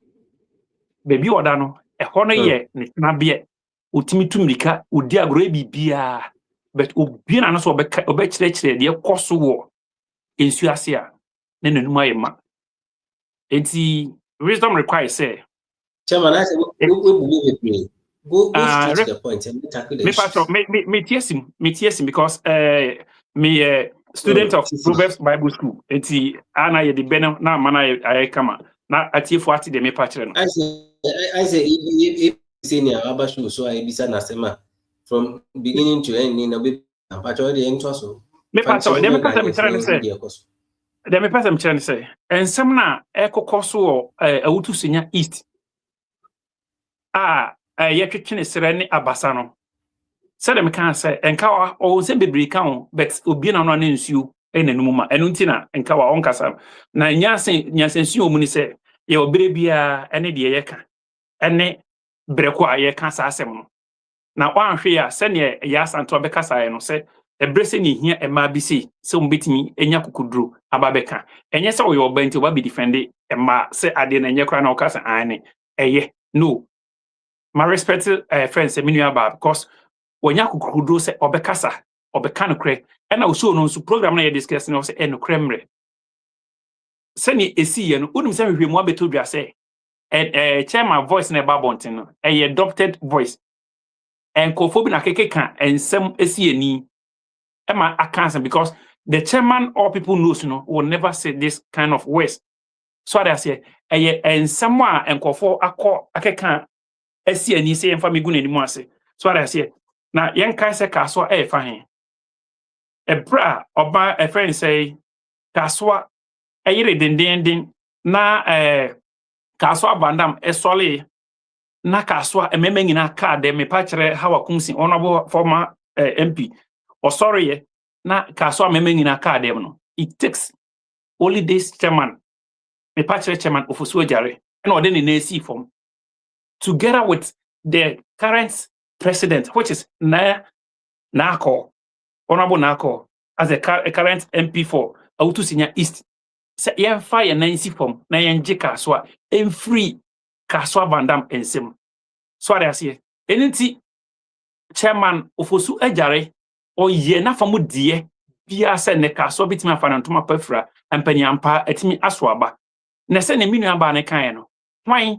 bebi oda no eho no ye ne na be otimi tumrika odi agro bibia but obi na no so obe kire de ekoso wo nsu ase a ne nanum ayema enti wisdom requires say chairman I say we believe it go straight to the point and tackle the issue. Me tiesim because me student of Proverbs Bible School. Enti ana ye de beno na mana aye kama na atiefo ati de me pa kire no. I say if senior abashu so I bisa na sema from beginning to end na be pacho de ento so. Me pacho de me pasa me kire say. De me pasa me kire say. Ensem na ekokoso awutu senya east. Ye twetwene sere ne abasa no. Said me can say enka o se bebre ka on but obi na no na nsuo enanum ma enu ntina enka wa onkasa na nyasensuo mu ni se ye obere bia ene de ye ka ene breko aye ka sa asem no na wanhwe ya se ne ya santo be kasa ye no se ebrese ni hia ema bisi se umbetimi enya kukuduro ababeka enye se wo yo ba nti oba be defend ema se ade na enye kra na okasa ane eye no my respected friends Emilia Bar because when you could say obekasa obekano kre and also no so program na you discuss no say eno kremre sani esi ye no unum say hwehwemu abeto dwa say chairman voice na babontin no adopted voice and kofobi na keke kan ensem esi ani ema akansa because the chairman all people knows no will never say this kind of words so I say ensem a enkofo akeka esi ani say emfa megu na nimu ase so I say na yenkai se kaso fa hen ebra oba a friend say kaso yire dendenden na kaso abandam esole na kaso ememe nyina ka de me pa kire hawa kunsi honorable former MP sorry na kaso ememe nyina ka de no it takes only this chairman me pa kire chairman ofosu ajare na ode ne na esi form together with the current president, which is Nako, Honorable Nako, as a current MP for Autu Senior East. Say, yeah, fire Nancy from Nayanji Kaswa, and free Kaswa Vandam and Sim. So I say, anything chairman of Osu Ejare, or Yena Famu dear, Pia send the Kaswa Bitima Fanantuma Pefra, and Penyampa et me Aswaba. Nesene Minamba Nekayano. Why?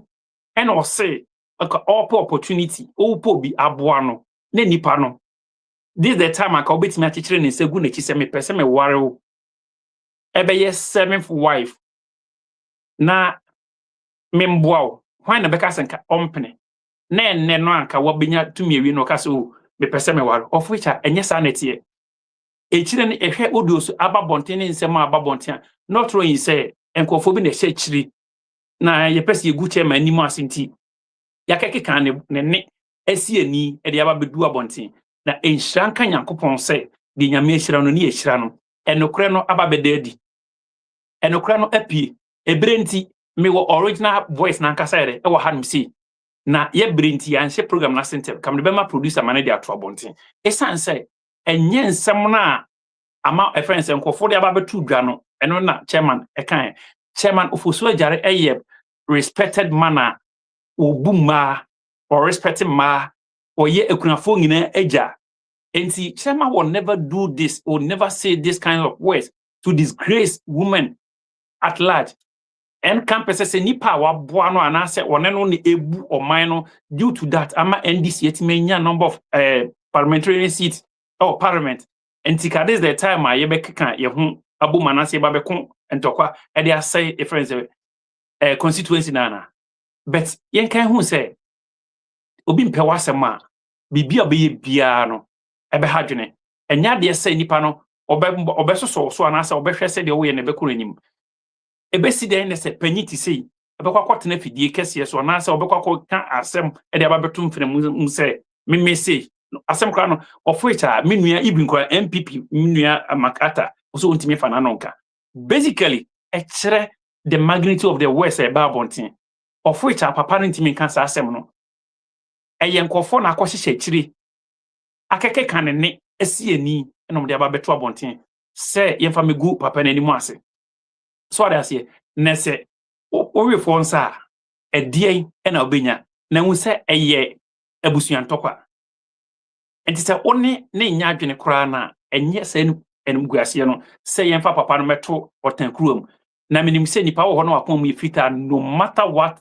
And or say, all opportunity po bi aboano na nipa no this the time aka obetimi akekere ne segu na chi se me pese me ware wo ebe ye seventh wife na memboa when na beka senka ompene na enne no anka wobenya tumi awi no ka so me pese me ware of which enye sa netie echire ne ehwe odio so ababonten ne nsem ababonten not throwing say enkofo bi na hye chiri na ye pese ye gu chema animu asenti yakeke kan ne esi ani e de aba bedu abonten na enhranka Nyankopon se de nyame ehira no ne ehira no enokre no aba bedadi enokre no apie ebrenti me wo original voice na nkasa ere e wo hanum si na ye brenti ya nche program na center kam de bema producer man de ato abonten esan se enye nsem na ama friends enkofo de aba betu dwa no eno na chairman e kan chairman ofosuo jare eye respected manner obuma or respecting ma or ye ekunafo nyina eja. And chairman will never do this or never say this kind of words to disgrace women at large. And campus say nipa wa boa no anase one no ne ebu oman no due to that ama NDC etimenya number of parliamentary seats or parliament. And tika this the time I yebeka ye hu abu manase ba beko entokwa e dey say a friends constituency nana. But yen kan hu say obi mpe wasem a bibia be bia no ebe hadwene enya de say nipa no obesoso so anase obehwe se de wo ye ne bekoro nim ebesi den ne se panyiti sei ebekwa kwotena fidie kese so anase obekwa ka asem e de ababetum fene mu se me sei asem kra no ofuicha menua ibi nkwa NPP menua Makata so ontimi fa na nonka basically chere the magnitude of the words bontin ofuicha papa ntimi kan sa asem no eyenkofo na akohye chiri akeke kanene esieni enom de ababeto abontin se yemfa megu papa nani mu ase so ada ase nese owe fonsa edie na obenya na hu se eye abusuan tokwa enti se one ne nya adwene kura na enye se enum guase no se yemfa papa no meto otan kurom na minim se nipa wo ho no apon mu efita no matter what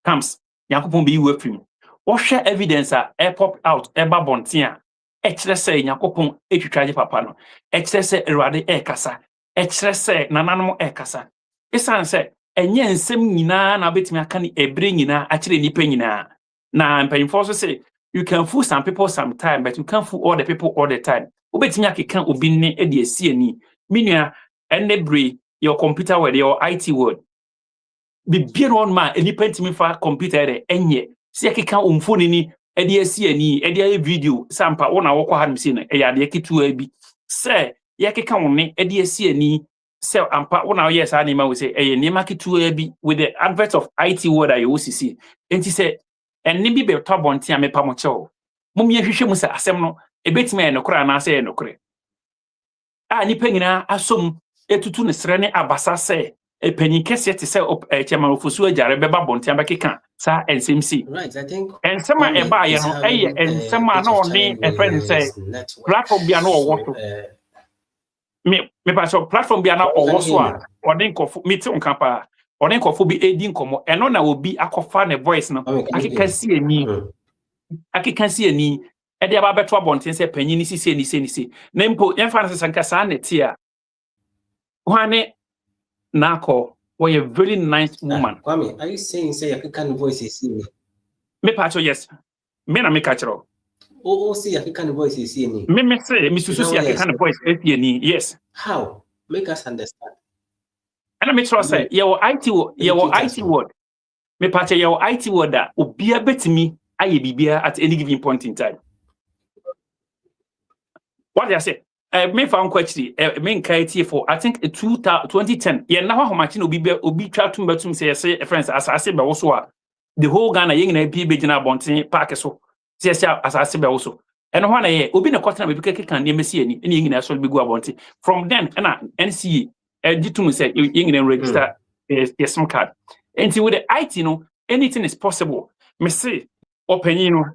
comes yakopon be yiwe prim wo hwe evidence a pop out eba bontin a ekire se yakopon etwitwaje papa no ekire se erade kasa ekire se nananom kasa esan se enye nsem nyina na betimi aka ni ebre nyina akire nipa nyina na mpanyimfo so say you can fool some people sometime but you can't fool all the people all the time obetimi akeka obi ne e de esi ani minua enebre your computer word your IT word bibia no ma enipa ntimi fa computer de enye se akeka omfoni ni e de esi ani e de video sampa wona wo kwa hanum si no e ya de kitu abi se yakeka woni e de esi ani se ampa wona yes ani ma we say e nema kitu abi with the advert of IT word I OCC enti se enni bi be to bonti a mepa mo chewo mum ye hwehwe mu se asem no ebetime e nokora na se e nokore a nipa nyina asom etutu ne sere ne abasa se epanyin kese te se chairman ofosu ajare beba bonti abekeka sa NCMC right I think ensema e ba ye no eye ensema na oni e friend say platform bia na owo so me pa so platform bia na owo so a odin kofu meeting nkapa odin kofu bi edi nkomo eno na obi akofa ne voice no akeka si ani e de aba beto abonten se panyin ni sisi na mpo yemfa na sesanka sa na tia hwane nako was a very nice woman. Kwame, are you saying say you can voice is me? Me pacho yes. Me na me kachero. Oh, see you can voice is me. Me say me susu see you can voice is me. Yes. How? Make us understand. And I me trust say your IT word. Me pacho your IT word that obia betimi aye bibia at any given point in time. What I say? Me found question me nkai for I think 2010 ye na ho machine obi twa tum batum say friends asase be wo so a the whole Ghana ye na bi begina bonten park so say asase be wo so eno ho na ye obi na kwatena be kan ne mesi ani ne ye na so be gu abonten from then na NCE gitum say ye na register your SIM card and with the IT no anything is possible me say opening no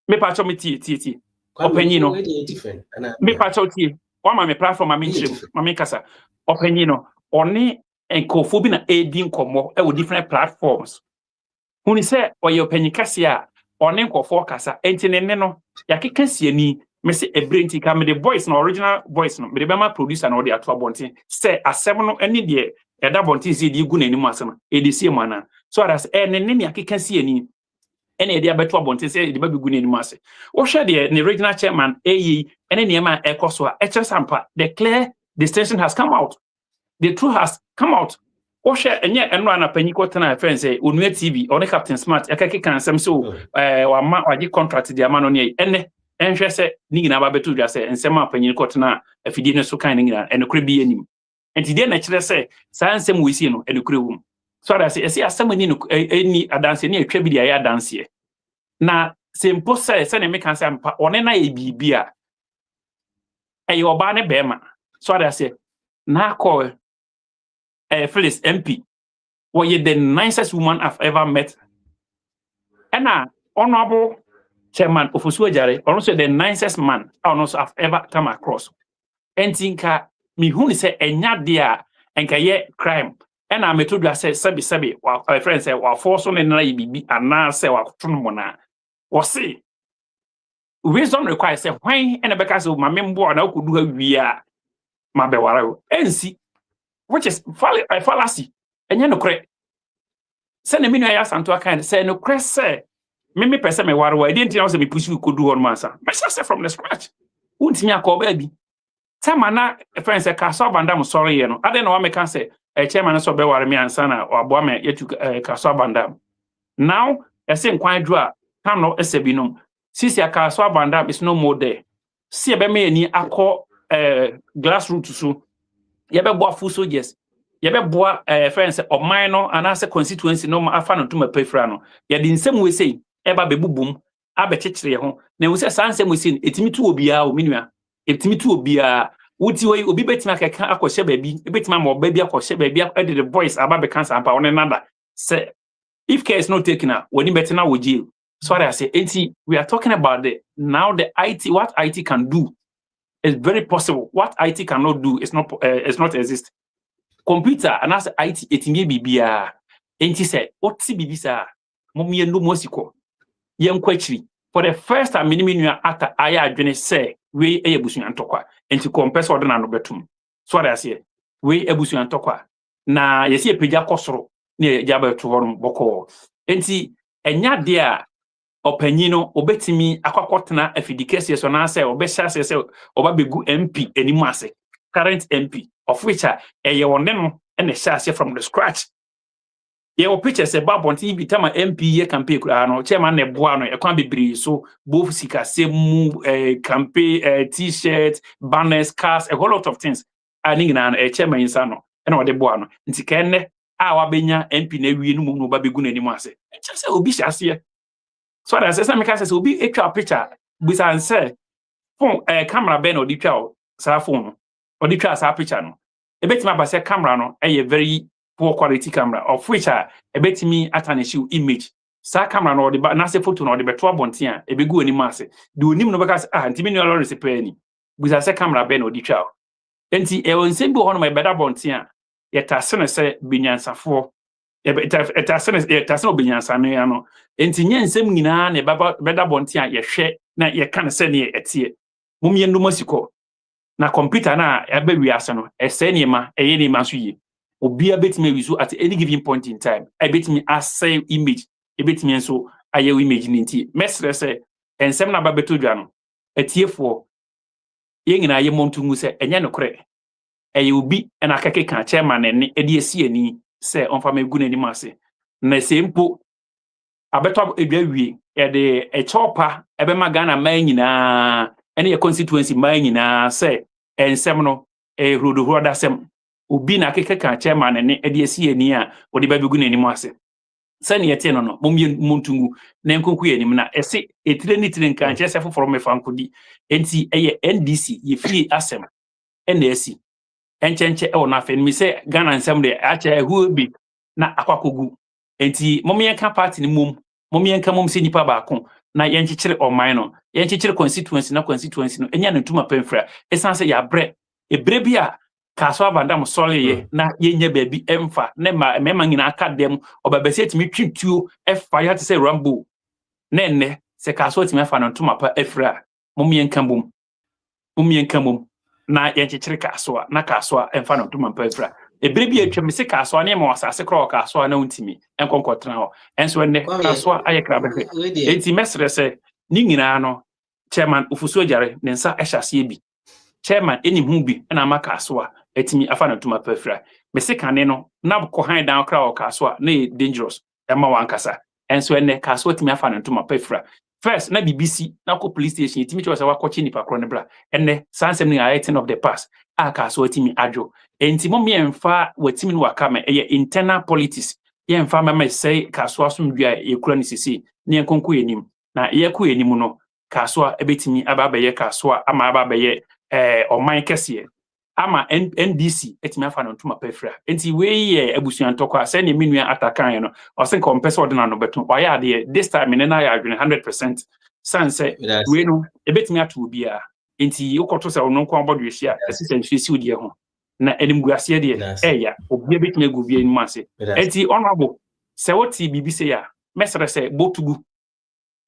me patcho me ti Openino different. Me patoti one my platform my kasa Openino oni enkofobi na edi nkomo e wo different platforms huni se oye openyi kase a oni nkofo kasa enti ne no yakeka siani me se ebrenti ka me the voice no original voice no me the bema producer no de ato abonten se asem no eni de eda bonten se di gu na nimu asem e de sie mana so as ne yakeka siani ene ede abeto abonten se de babigu na nimu ase wo hwe de ne regional chairman ene niema ekoso a echesampa the clear distinction has come out, the truth has come out. Wo hwe enye eno ana panyiko tena friends say Onua TV or Captain Smart ekeke kan sem so wa ma waji contract de ama no ne ene enhwe se ni gina ba beto dwa se ensem apanyiko tena afidie ne so kan ni gina enokre bi anim enti de na kire se sa ensem we sie no enokre wum so that say esi asem ni ni adanse ni atwa bi dia ya adanse na sempo se ne me kan se ampa one na e bibia e oba ne bema so that say na call Phyllis MP. Well, you're the nicest woman I've ever met. And Honorable Chairman of Usuajare, also the nicest man I've ever come across. And think me who say enya dia and kaye crime. And I told you I said sabi while my friend said while force on and bibi and now say while mona was see. Wisdom requires say why and because of my member and I could do we are my bewara and see which is fallacy. And you know correct. Send me no ask and to a kind say no crest say me person me waro I didn't know say me push you could do on massa. But say from the scratch. Won't me a call baby. Tamana friend say Kaswa Bandam sorry you know. I don't know what me can say. Chairman so be ware me ansana or boa me yetu Kaswa Bandam. Now I say quite draw can no esebinom. Sisi Kaswa Bandam is no more there. See be me ni akọ glass root so. Ye be boa full soldiers. Ye be boa friends or minor and as a constituency no afa no to me pefra no. Ye di nsem we say eba be bubum abekekere ho. Na we say sansem we say etimi tu obia o minua. Etimi tu obia Uti way obi betima keka akoshe baby, betima mo baby akoshe baby edit the voice about the cancer and one another. Say if care is not taken out, when you better now with jail. Sorry, I say we are talking about the IT, what IT can do is very possible. What IT cannot do is not exist. Computer and as IT it may be bia. Say what CBB sa mommy no mosiko. Young kwechri. For the first time minimum after I adwene say we ebusu antokwa enti compare order na no betum so what I say we ebusu antokwa na yesi epeja kosoro na eja betu horum boko enti enya de a opanyino obetimi akwakotena afidikese so na say obehya say obabegu MP enimu ase current MP of which eye wonne no na hya from the scratch. Your picture say Babonti be time MP ye campaign no chairman ne boa no e kwan bebre so both sika semu campaign t-shirt banners cars a whole lot of things ani na chairman insa no e na ode boa no nti kenne a wa benya MP na wie no mu no ba begu na nimu ase e che say obi hyase so that say me ka say obi etwa picture bisa say phone camera be na odi twa sa phone odi twa sa picture no e betima ba say camera no e very poor quality camera of which a betimi atanishi image sa camera no de na se photo no de beto abonten a ebegu ani maase de onim no beka ntimi no lori se pani buza se camera be no di twa enti e wonsem bi ho no me beda bonten a ye tasene se binyansafo e tasene binyansa no ya no enti nyensem nyina na beda bonten a ye hwe na ye kan se ne etie mumye ndum asiko na computer na ebe wiase no ese ne ma eye ne ma so yi Obia betime wisu at any given point in time. I betime assay image. I betime so aye image ninti. Mestre say ensem na babeto dwa no. Etiefo ye nyina ye montungu se enye no kre. Eye obi na akeke kan chairman ne edi esi ani se onfa megu nani mase. Na sempo abeto edwa wie ye de echopa ebe magana man nyina ene ye constituency man nyina se ensem no rodo da sem obi na keke kan chairman ne edi esi ani a odi ba begu nani mase sani yete no momye montungu na nkonku ye nim na ese etire ni tire nkan chese foforo me fankodi enti eye NDC ye fi asem NDC enchenche e wona fe mi se Ghana nsem de acha ehu bi na akwakogu enti momye kan party ni momye kan mom se nipa ba ko na yenchechire oman no yenchechire constituency no enya no tuma pemfra esanse ya bre ebre bia Kaswa Bandam sorry ye na yenye baby emfa ne mema nyina akadem obabese timi twituo efa to say rambo ne se Kaswa timi afa no tuma pa efra momyen kambum na yenchechire Kaswa na Kaswa emfa no tuma pa efra ebrebi atwa se Kaswa ne ma wasase kro Kaswa na untimi enkonkotena ho enso ne Kaswa ayekra behwe enti mesre se ni nyina no chairman Ufusuajare ne nsa ehhyase bi chairman eni hu bi na ma Kaswa etimi afa na tuma pefra me se kane no na ko han dan kra o Kaswa na dangerous ema wankasa enso ene Kaswa etimi afa na tuma pefra first na BBC na ko police station etimi cho se wakochi nipa kro ne bra ene sansem ni item of the past a Kaswa etimi adwo enti mo me emfa watimi no wakama eye internal politics ye emfa mama say Kaswa sumdua ye kura ni sisi ne enkonko yenim na ye ko yenim no Kaswa ebetimi aba be ye Kaswa ama aba be ye oman kese ama NDC etimi afa no ntoma pefra enti we ye abusuan tokwa se ne menua atakan no o se nko mpese odena no beto o ya de this time ne na ya adwene 100% sanse we no ebetimi ato bia enti ukoto se ono nko abodo ehia assistant fisi odi ho na enimguase de eya obi ebetimi agu bia nim ase enti honorable se woti bibi se ya mesere se botugu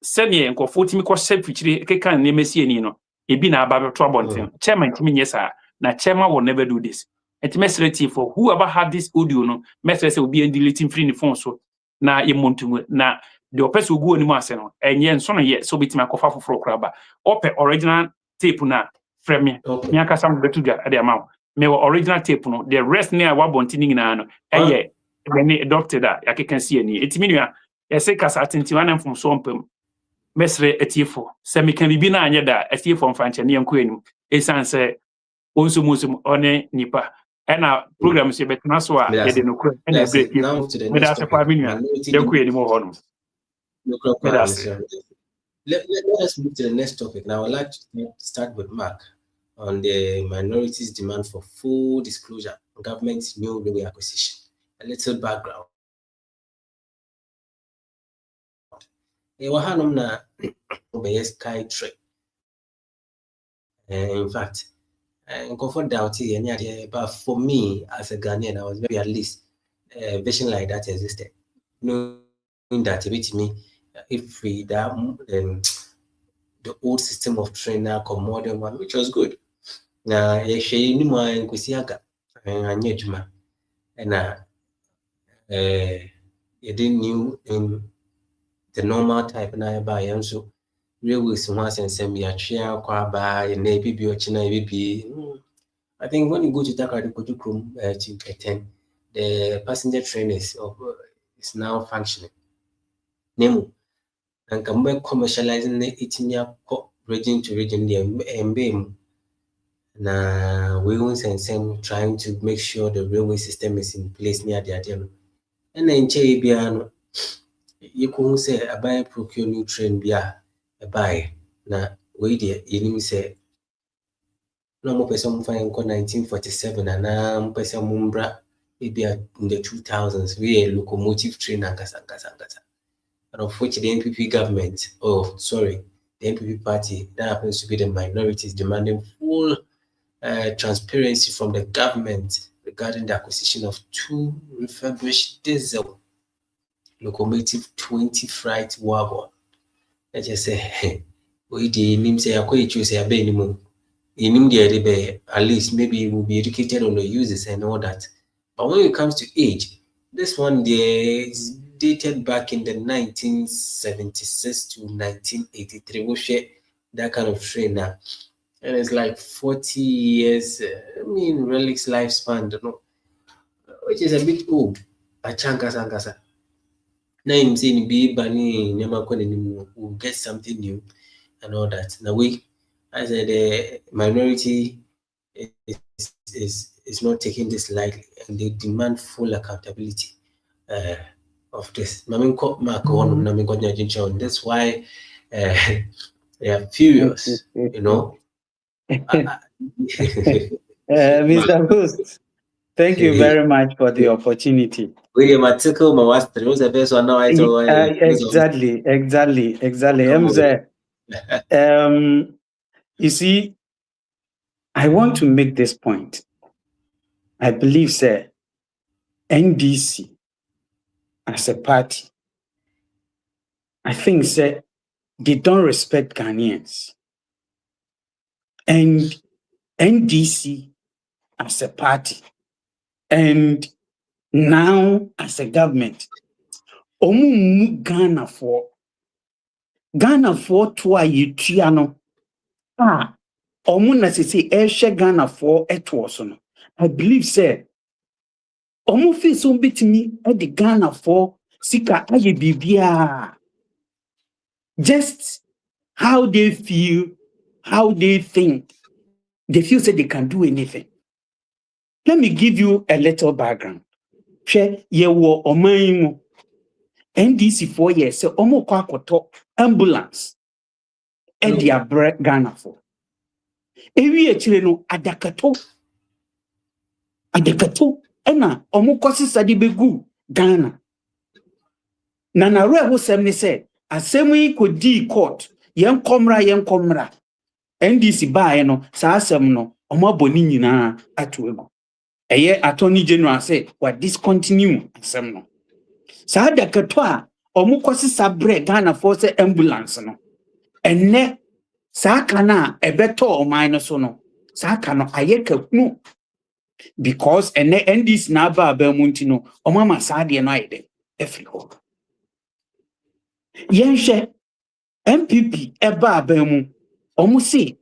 se ne nko fotimi ko se fichire kekan ne mesi ani no ebi na aba beto abonten chairman timi nyesa na chairman will never do this. It's message for whoever had this audio no message will be deleting free the phone so na ye montu na the person go ni mase no enye nso no ye so betima kofa foforo kraba ope original tape na frame me aka sam betu dwa ade ama me original tape no the rest na wa bonti ni na no eye me adopted that ya can see ani etimi nua ye say kasa atenti wan mfom so mpam mesre etiefo se me kan bibi na anye da etiefo mfanche ne yanko enim esanse also one nipa and our program say better so a ye de no kro and e break you me da se kwa minua de ku ye ni mo hono let us move to the next topic. Now I'd like to start with Mark on the minorities' demand for full disclosure on government's new railway acquisition. A little background. In fact, comfort doubt but for me as a Ghanaian, I was very at least a vision like that existed. Knowing that with me, if we that the old system of train now come modern one, which was good. Now you didn't knew in the normal type now by so railways once and send me a chair, by a navy be or China be. I think when you go to Dakar, the passenger train is now functioning. Nemu and come back commercializing the region to region the MBM. Now we won't and trying to make sure the railway system is in place near the Adeno. And then Chebiano, you could say a buy procure new train bia a buy. Now we dear you say no more person fine 1947 and person mumbra maybe in the 2000s we a locomotive train and kasa. And of which the NPP government, the NPP party, that happens to be the minorities demanding full transparency from the government regarding the acquisition of 2 refurbished diesel locomotive 20 freight wagon. Let's just say, we the name say I choose a benimo. In India, at least maybe it will be educated on the uses and all that. But when it comes to age, this one there is dated back in the 1976 to 1983. We share that kind of train now. And it's like 40 years, relics lifespan, which is a bit old. Achankasa. Now I'm saying be bunny, we'll get something new and all that. Now I said the minority is not taking this lightly and they demand full accountability of this. That's why they are furious, Mr. Host, thank you very much for the opportunity. William article my was the best one now. Exactly. You see, I want to make this point. I believe, sir, NDC as a party, I think, sir, they don't respect Ghanaians. And NDC as a party, and now as a government, Ghana for twa yitriano. Na se Ghana for etwoso. I believe, sir, feel so bitimi at the Ghana for sika aye bibia. Just how they feel, how they think. They feel that they can do anything. Let me give you a little background. Che ye wo omanyimu NDC 4 years so omo kwa koto ambulance e dia Ghana for. Ewi echire no adakato adekato ena omo kwasi sade begu Ghana na na re ho sem ne se asem yi ko di court yen komra NDC bae no sa asem no omo aboni nyina ato egu eye attorney general say what discontinue asem no sa adekato a omo kwasi sabre Ghana for say ambulance no enne sa kana ebeto oman no so no sa kana ayeka nu because ene NDC na ba munti no omama saade no ayede every ho yenhwe NPP eba mu omo se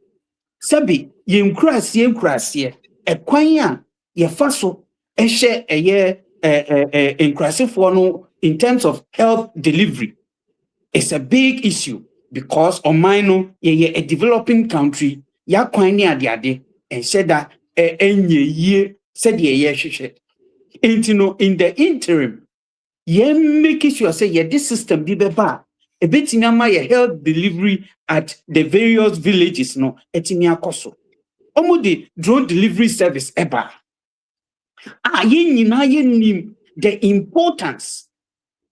sabi yenkrasie ekwan a ye faso ehye eye enkrasefo no in terms of health delivery it's a big issue because oman no ye a developing country ya kwan ni ade enhye da enye yie said ye hwehwe intino in the interim ye make sure say ye this system bi beba e betimi ama ye health delivery at the various villages no etimi akoso omo the drone delivery service eba ye nyina ye nim the importance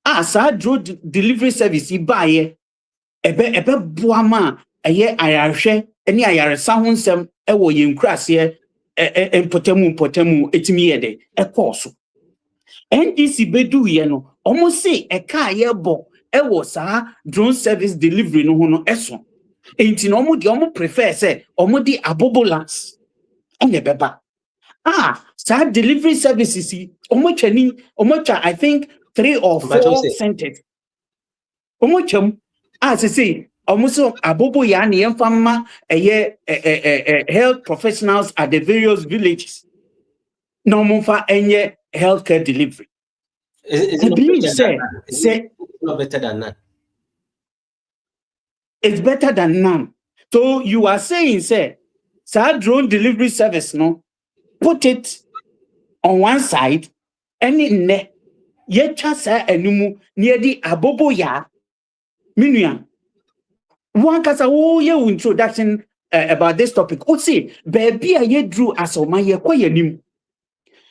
as a drone delivery service ibaye ebe boama eye ayarhwe eni ayaresa ho nsem ewo ye nkrase empotemu etimi yede ekoso NDC bedu ye no omo se eka ye bo ewo sa drone service delivery no ho no eso enti no omo de omo prefer say omo di abobolance ene beba sa delivery services omo twa I think 3 or 4 centers omo twam say almost abobo ya na yemfama health professionals at the various villages no mfa enye healthcare delivery I believe say not better than none. It's better than none. So you are saying say drone delivery service no put it on one side any ne yetwa sa anumu near the abobo ya minua one kasa ye introduction about this topic. See, baby, ye drew as o my ye.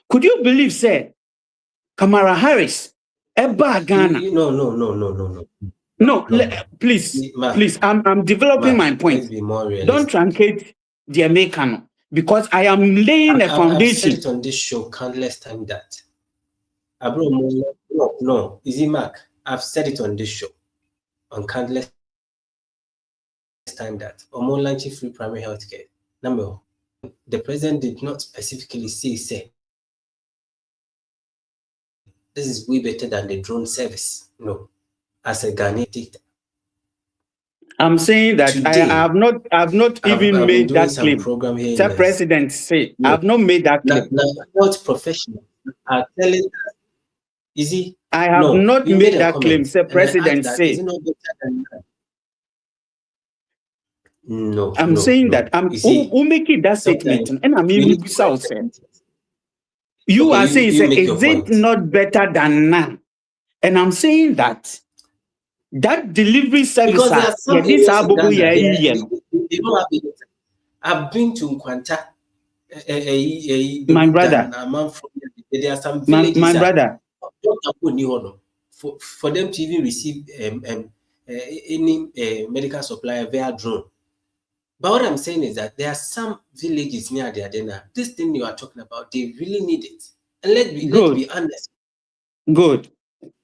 Could you believe, say, Kamala Harris, Eba Ghana? No, please, I'm developing my point. Don't truncate the American because I am laying a foundation. I've said it on this show countless times that. No, is it Mark? I've said it on this show on countless time that Omo launching free primary health care. Number one, the president did not specifically say this is way better than the drone service. No, as a Ghanaian dictator. I'm saying that today, I've not even made that claim. The president said I've not made that claim. Health professionals are telling us, is he? I have not made that claim. The president said. Is it not better than that? No, I'm saying that who making that statement, and I mean, you are saying, is it not better than none? And I'm saying that delivery service, they don't have it. I've been to Nkwanta, my brother. There are some villages, my brother. For them to even receive any medical supply via drone. But what I'm saying is that there are some villages near the Adena. This thing you are talking about, they really need it. And let's be honest. Good.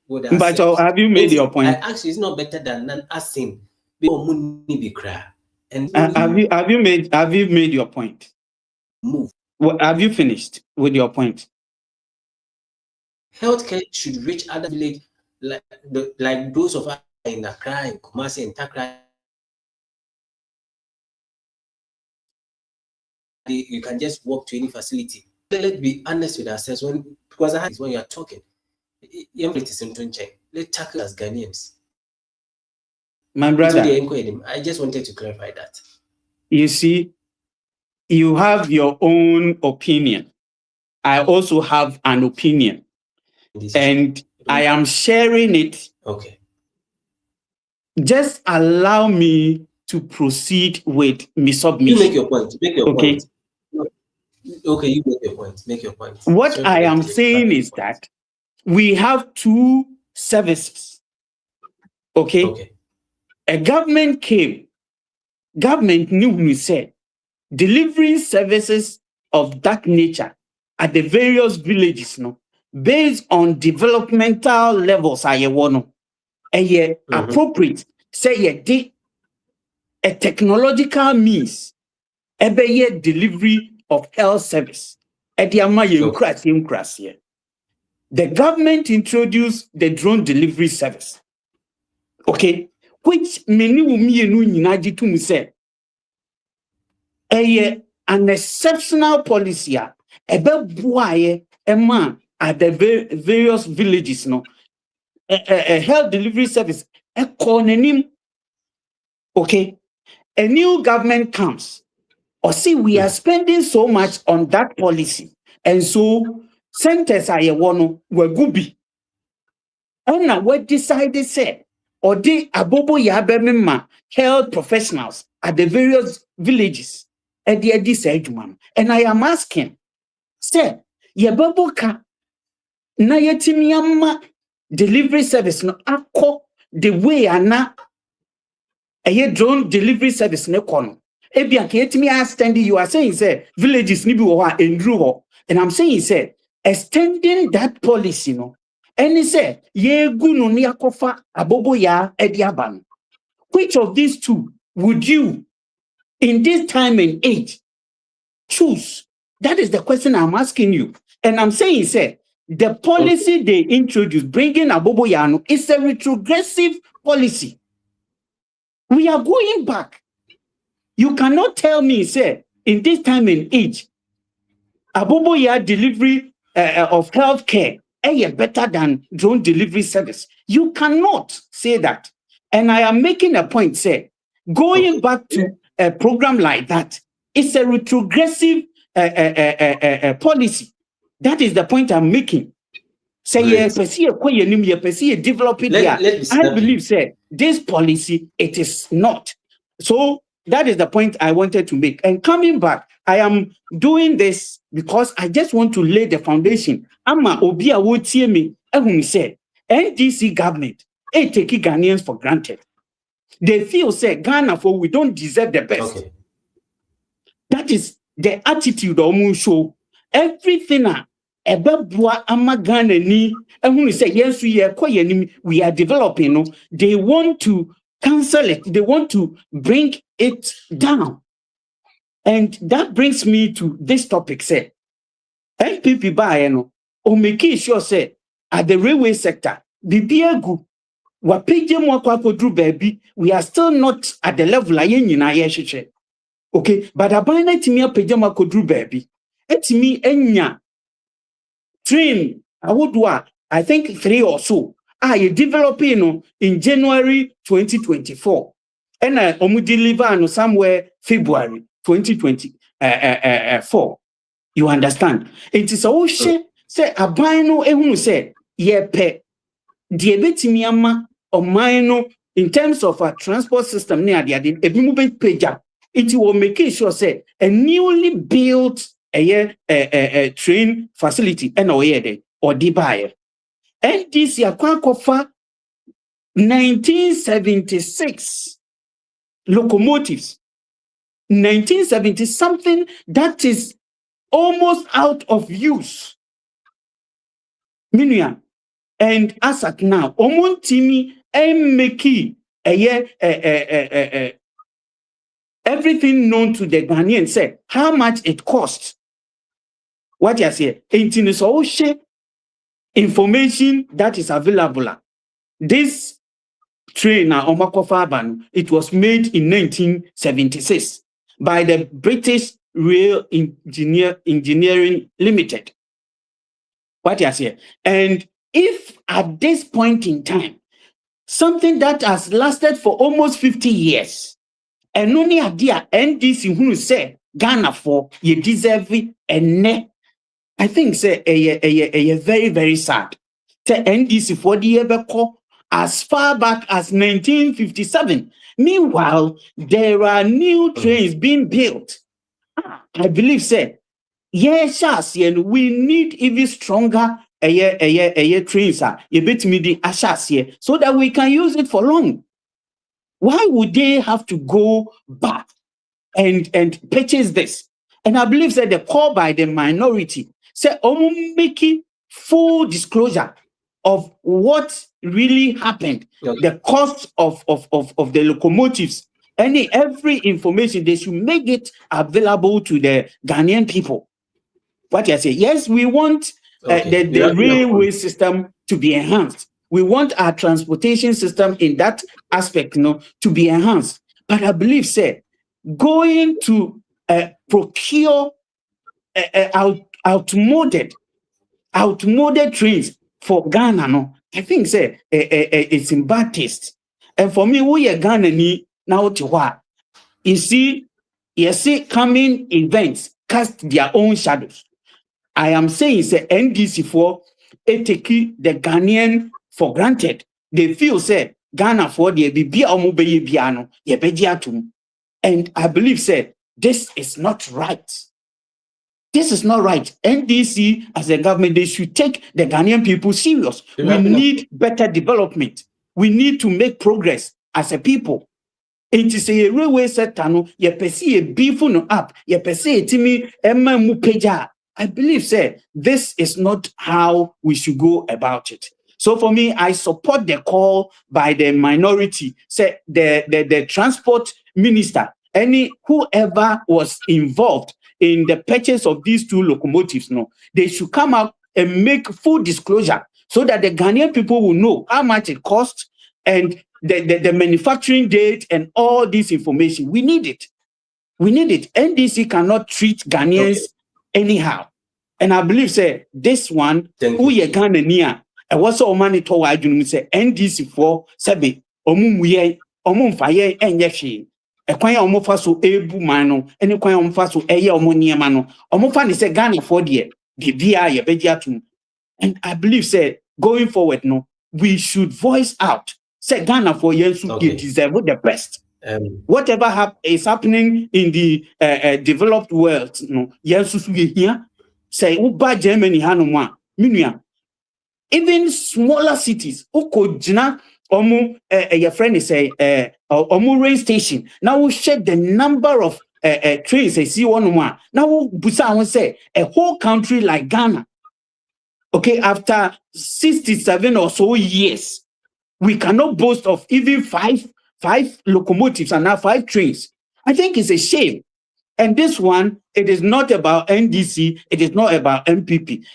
But have you made your point? Actually, it's not better than asking. And have you made your point? Move. Well, have you finished with your point? Healthcare should reach other villages like those of us in Accra, in Kumasi, in Takra. You can just walk to any facility. Let's be honest with ourselves because when you are talking, let's tackle as Ghanaians. My brother, I just wanted to clarify that. You see, you have your own opinion. I also have an opinion. And I am sharing it. Okay. Just allow me to proceed with my submission. You make your point. Make your point. Okay, you make your point. Make your point. What I am saying is that we have two services. Okay? A government came. Government knew we said delivering services of that nature at the various villages, no, based on developmental levels. I want appropriate. Say a technological means. Ebe delivery of health service. The government introduced the drone delivery service. Okay, which many women say an exceptional policy at the various villages, no, a health delivery service. Okay, a new government comes. Or see, we are spending so much on that policy, and so centers are were gubi. And now what decided say, or the abobo yabemma health professionals at the various villages at the edisejumam. And I am asking, say, yababoka na yetimiama delivery service no ako the way ana a drone delivery service no kono. You are saying, say, villages nibi wa endru, and I'm saying, say, extending that policy, no, and he said, ye gunu ni akofa abobo ya ediaban. Which of these two would you, in this time and age, choose? That is the question I'm asking you. And I'm saying, say, the policy they introduced, bringing abobo yano, is a retrogressive policy. We are going back. You cannot tell me, say, in this time and age, aboboya delivery of healthcare is better than drone delivery service. You cannot say that. And I am making a point, say, going back to a program like that, it's a retrogressive policy. That is the point I'm making. Say, develop it here. I believe, say, this policy, it is not. So, that is the point I wanted to make. And coming back, I am doing this because I just want to lay the foundation. Ama Obia would see me, and said, NDC government, take Ghanaians for granted. They feel, say, Ghana for we don't deserve the best. Okay. That is the attitude of show. Everything Ebabua ama Ghana ni, and when we say, yes, we are developing, no, they want to cancel it. They want to bring it down. And that brings me to this topic, say, NPP Bayano, or make sure, say, at the railway sector, Bibiagu, baby, we are still not at the level I in. Okay, but Abana Timia Pajama Kodru baby, it's me enya train, I think 3 or so. I developing in January 2024, and I deliver somewhere February 2024. You understand? It is all shit. Say a bino who say pe diabetimiama or mino in terms of a transport system near the a movement pager. It will make sure say a newly built a train facility and or the buyer. NDC akwakofa 1976 locomotives, 1970 something that is almost out of use. Minya, and as at now, omontimi meki everything known to the Ghanaian say how much it costs. What you say? It's all information that is available. This train, it was made in 1976 by the British Rail Engineering Limited. What you say? And if at this point in time, something that has lasted for almost 50 years, and only idea NDC who say Ghana for you deserve it, and I think say a very, very sad. The NDC for the year as far back as 1957. Meanwhile, there are new trains being built. I believe say yes, and we need even stronger trains a bit midi ashas so that we can use it for long. Why would they have to go back and purchase this? And I believe that the call by the minority say making full disclosure of what really happened, the cost of the locomotives, every information. They should make it available to the Ghanaian people. What I say, yes, we want the railway system to be enhanced. We want our transportation system in that aspect, to be enhanced. But I believe, say, going to procure outmoded trains for Ghana, I think, say, it's in bad taste. And for me, we are Ghana now to what? You see, coming events cast their own shadows. I am saying, say, NDC for take the Ghanaian for granted. They feel, say, Ghana for the piano, and I believe, say, this is not right. This is not right. NDC as a government, they should take the Ghanaian people serious. We need better development. We need to make progress as a people. It is a railway sector, ye pesi a beefo no up, ye pesi timi emma mu peja. I believe, say, this is not how we should go about it. So for me, I support the call by the minority, say the transport minister, whoever was involved in the purchase of these two locomotives, they should come out and make full disclosure so that the Ghanaian people will know how much it costs and the manufacturing date and all this information. We need it. We need it. NDC cannot treat Ghanaians anyhow. And I believe, say, this one, who ye Ghanania, and what's all money to I do say NDC for Sabi, Omumuye, Omumfaye, and Yashi. A quite omofaso ebu mano, any quite omofaso eye omonia mano, omofan is a Ghana for the BBI, a Bediatum. And I believe, say, going forward, we should voice out, say Ghana for Yensu, they deserve the best. Whatever is happening in the developed world, Yensu here, say, Uba Germany, Hanuma, Minia, even smaller cities, Ukojina, your friend is Omu rail station. Now we check the number of trains. I see one. Now Busa say a whole country like Ghana. Okay, after 67 or so years, we cannot boast of even five locomotives and now 5 trains. I think it's a shame. And this one, it is not about NDC. It is not about NPP.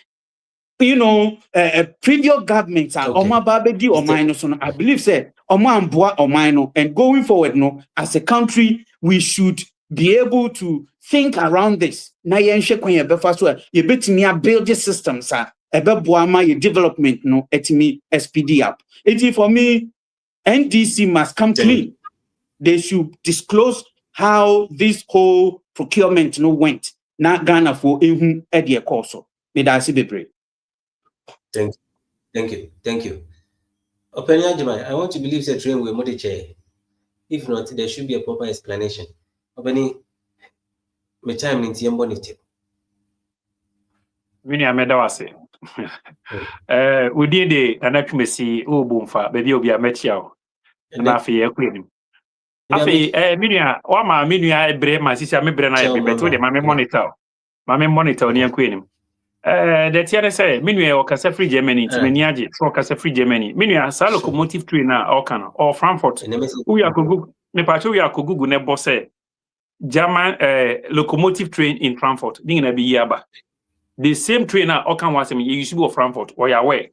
Previous governments are Babedi or minus. I believe, say, Omambua or minor. And going forward, as a country, we should be able to think around this. Na yenshe kwenye befaso, ye betimi build the systems, buama ye development, etimi SPD up. It for me, NDC must come clean. They should disclose how this whole procurement went. Na Ghana for ehu edie koso. May I see the break. Thank you. Openia, I want to believe the train will modiche. If not, there should be a proper explanation. Openi, me time in Tiambonite. Mini amedawase. We did the anakumesi ubumfa, baby obia metiao. Na fi ekwenim. Afi minia wama minia ebre masisi amebre na ebe beto de mame monitor. Mame monitor ni ekwenim. The tiare say minwe okasa free Germany timeniaje so okasa free Germany minwe sa locomotive train na okana or Frankfurt we are kogu me pacho we are kogu ne boss German locomotive train in Frankfurt ding na bi yaba the same train na okan wasem you should go Frankfurt or ya where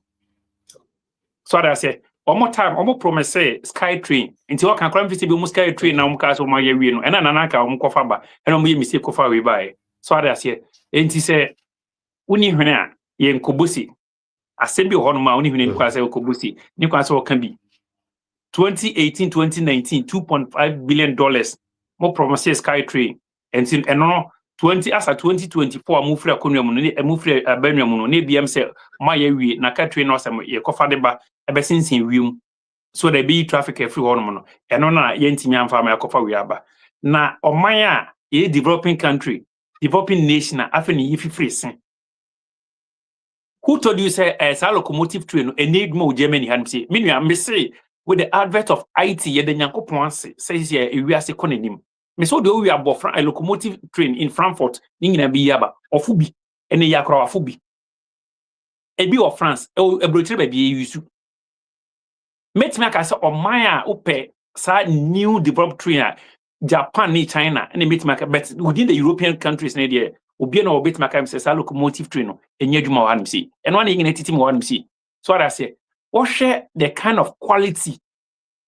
so that say omo time omo promise sky train until okan kram fit be sky train na omo ka so ma ye wi no ena nanaka omo kofa ba ena omo ye mistake kofa we ba so that say enti say uni hwena ye nkobusi asembi honoma uni hwena kwa say nkobusi ni kwa say okan 2018 2019 $2.5 billion mo promise sky train and eno 2024 amufre akonwam no amufre abanwam no ne biam say ma ye wi na ka train no say ye kofa de ba ebesinsin wium so there be traffic every honoma no eno na ye ntimi amfa ma kofa wi aba na oman a ye developing country developing nation after ni if free sin. Who told you say as a locomotive train and need more Germany and say meaning me say with the advent of IT ye the Yankopon says here we are seconim. Me so do we are a locomotive train in Frankfurt ningina bi yaba or fubi and a yakra fubi. A bi of France a brochure baby use. Met me say or Maya upe sa new developed train Japan ni China and meet me but within the European countries na there obi na obet maka say sa locomotive train no enye dwuma wa am see and one ngina titi mo wa am see. So what I say what share the kind of quality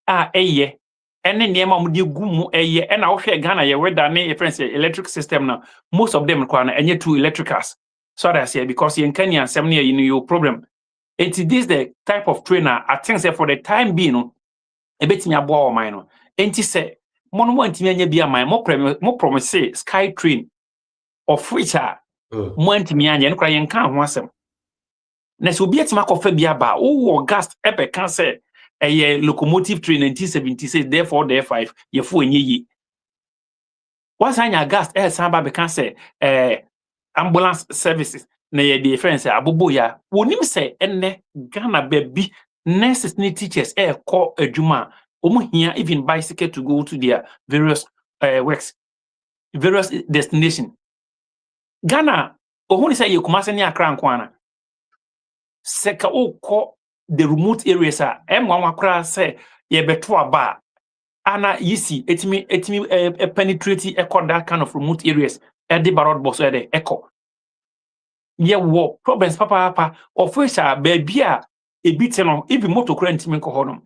eye ene niema mo de gumu eye and I share Ghana ye whether na friends electric system now most of them kwa na enye two electricals. So what I say because in Kenya some near your problem. It is the type of trainer I think say for the time being no e betimi aboa o man no. Enti say mono mo antimi anya bia man mo promise say sky train of which mo antimi anya nkra yen kan ho asem. Na so obi atima kofa bia ba wo gas ebe kan say a locomotive train 1976 therefore the F5 ye fo enye yi. Once anya gas samba be kan say ambulance services na ye difference abobo ya wonim say enne Ghana baby nurses ni teachers call adwuma omo hia even bicycle to go to their various works various destination. Ghana ohuni say ye Kumasi ni Accra nkwana seka call the remote areas M1 akra say ye beto aba ana yisi etimi penetrate that kind of remote areas the barod boss the echo ye wo problems papa of which baby e bit no even motor current me ko hono.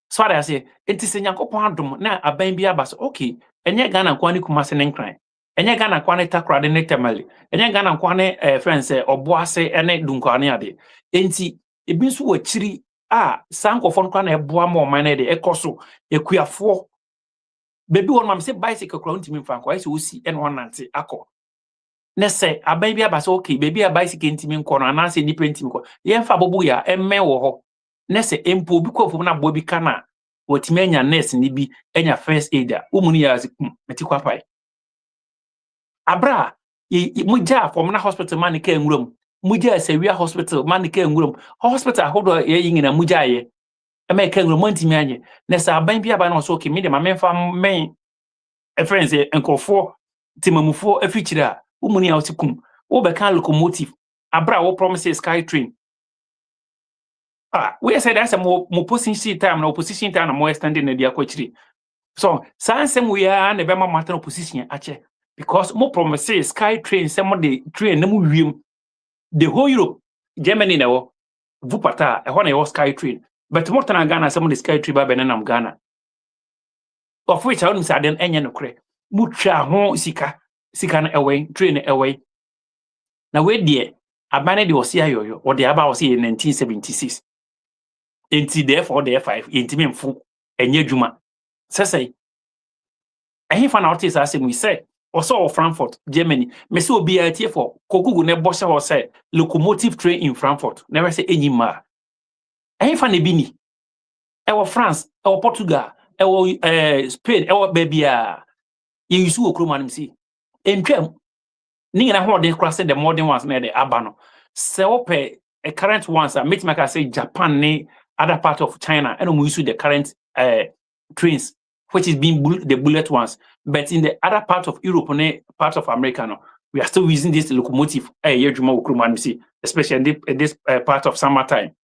So I say enti se Nyankopon adom na aban bia bas okay enye Ghana kwani Kumasi ne nkran enye Ghana kwani takra de ne temali enye Ghana kwani friends oboase ene dunkwane ade enti ebi nso wachiri sankofo nkwa na eboa ma oman na de ekoso ekuafo baby won mam say bicycle kra ntimi mfa nkwa ise osi ene wonante akọ ne say aban bia bas okay baby a bicycle ntimi nkọ no anase nipa ntimi nkọ ye mfa bobo ya emme wo ho ne say empo bi kwafo na bo bi kana watimi anya nurse ni bi anya first aider umuni ya metikwa pai abra muja from na hospital man ka enwuram muja Sewia hospital man ka enwuram hospital hodo ye yingina muja ye eme ka enwuram ntimi anye ne say aban bia ba na so okay me de ma memfa men friends enkofo timamufo afichira umuni ya otikum wo be kan locomotive abra wo promise sky train we said that's a more position time na opposition time na more standing na dia kwachiri. So sansem we are na be ma matter opposition ache because more promise sky train some the train na mu wiem the whole Europe Germany na wo vupata e ho na yo sky train but more than Ghana some the sky train ba be na Ghana of which I don't say den enye no kre mutwa ho sika na away train away na we die abane de osi ayoyo or the aba osi in 1976 enti therefore the F5 enti memfu enye dwuma sesei ehin fa na otis asem we say also Frankfurt Germany me say obi atie for kogugu ne bosha ho say locomotive train in Frankfurt never say enyima ehin fa na bini ewo France ewo Portugal ewo Spain ewo babia ye yusu okroma nim si entwam ni na ho de cross the modern ones na the abano se ope a current ones make make I say Japan ni other part of China and we use the current trains which is being the bullet ones, but in the other part of Europe and part of America no, we are still using this locomotive especially in this part of summertime.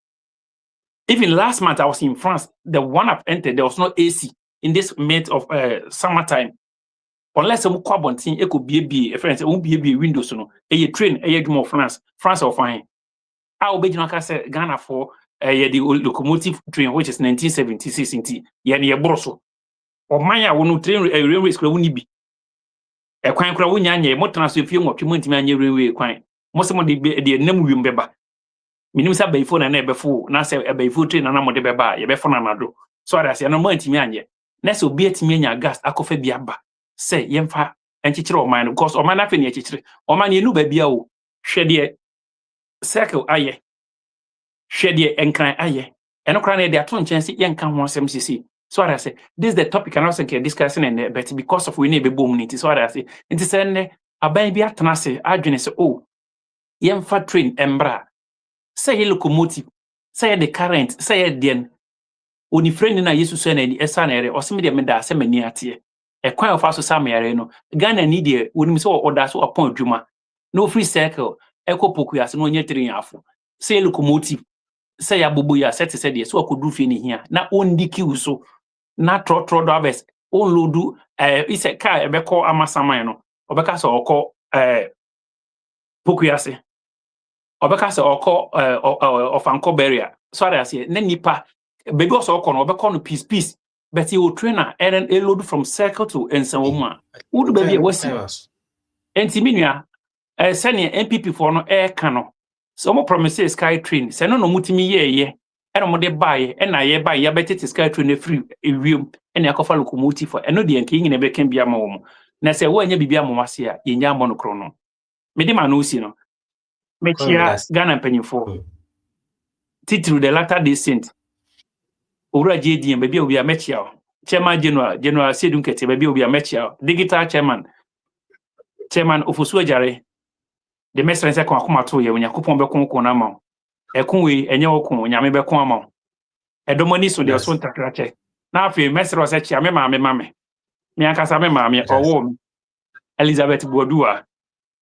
Even last month I was in France, the one I've entered there was no AC in this month of summertime unless some carbon thing it could be a friend won't be a windows no a train a more France or fine I'll be say Ghana for the locomotive train which is 1976 inti yani ebroso o manya wonu train railway skra woni bi e kwan kra wonya anya mo transfer fie nwotwe mo ntimi anya railway kwan mo se mo de nam wiem beba minim sa bayfo na ebefo na se bayfo train na mo de beba ye befo na nado so ada se no mo ntimi anya na se obi atimi anya gas akofa bi aba se yemfa enchichire o man because o man afi ne enchichire o man ye nu ba bia o hwe de circle aye hwede enkran aye enokra na de aton chance yenka ho asem sisi so I say this is the topic and also discussing and but because of we need be boom niti so I say nti say ne aban bi atena se adwene se oh yemfa train embra say locomotive say the current say den oni friend na yesu so na ni esa na ere oseme de meda se mani ate e kwan of aso samere no Ghana ni de woni se oda so upon adwuma no free circle ekopoku ya se no nye train afo say locomotive say abobo ya set se de so akodu fi ni hia na ondi kiwu so na trotro drivers on lodu ise car ebeko amasaman no obeka so okọ pokuase obeka se okọ ofanko barrier so that say na nipa baby also okọ no obeka no peace but you trainer and load from circle to ensanwoma would baby wasi entimia senior NPP for no kano so mo promise sky train se no mutimi ye and mo de buy and na ye buy ya betete sky train free ewiem and yakofa locomotive for eno de enke nyine be kan bia ma wo na se wo anya bibia mo wase a yenya mo no kro no me de ma no si no me chia Ghana panyifo titru the latter day saint owura JD baby obi a mechia chairman general Sedun Kete baby obi a mechia digital chairman ofosu ajare the messenger say kon akoma to ye Onyankopon be kon na ma ekunwe enye okun nyame be kon ama edomani so de so ntakrache na afi messenger say chia me mame me ankasa me mame owo Elizabeth Bodua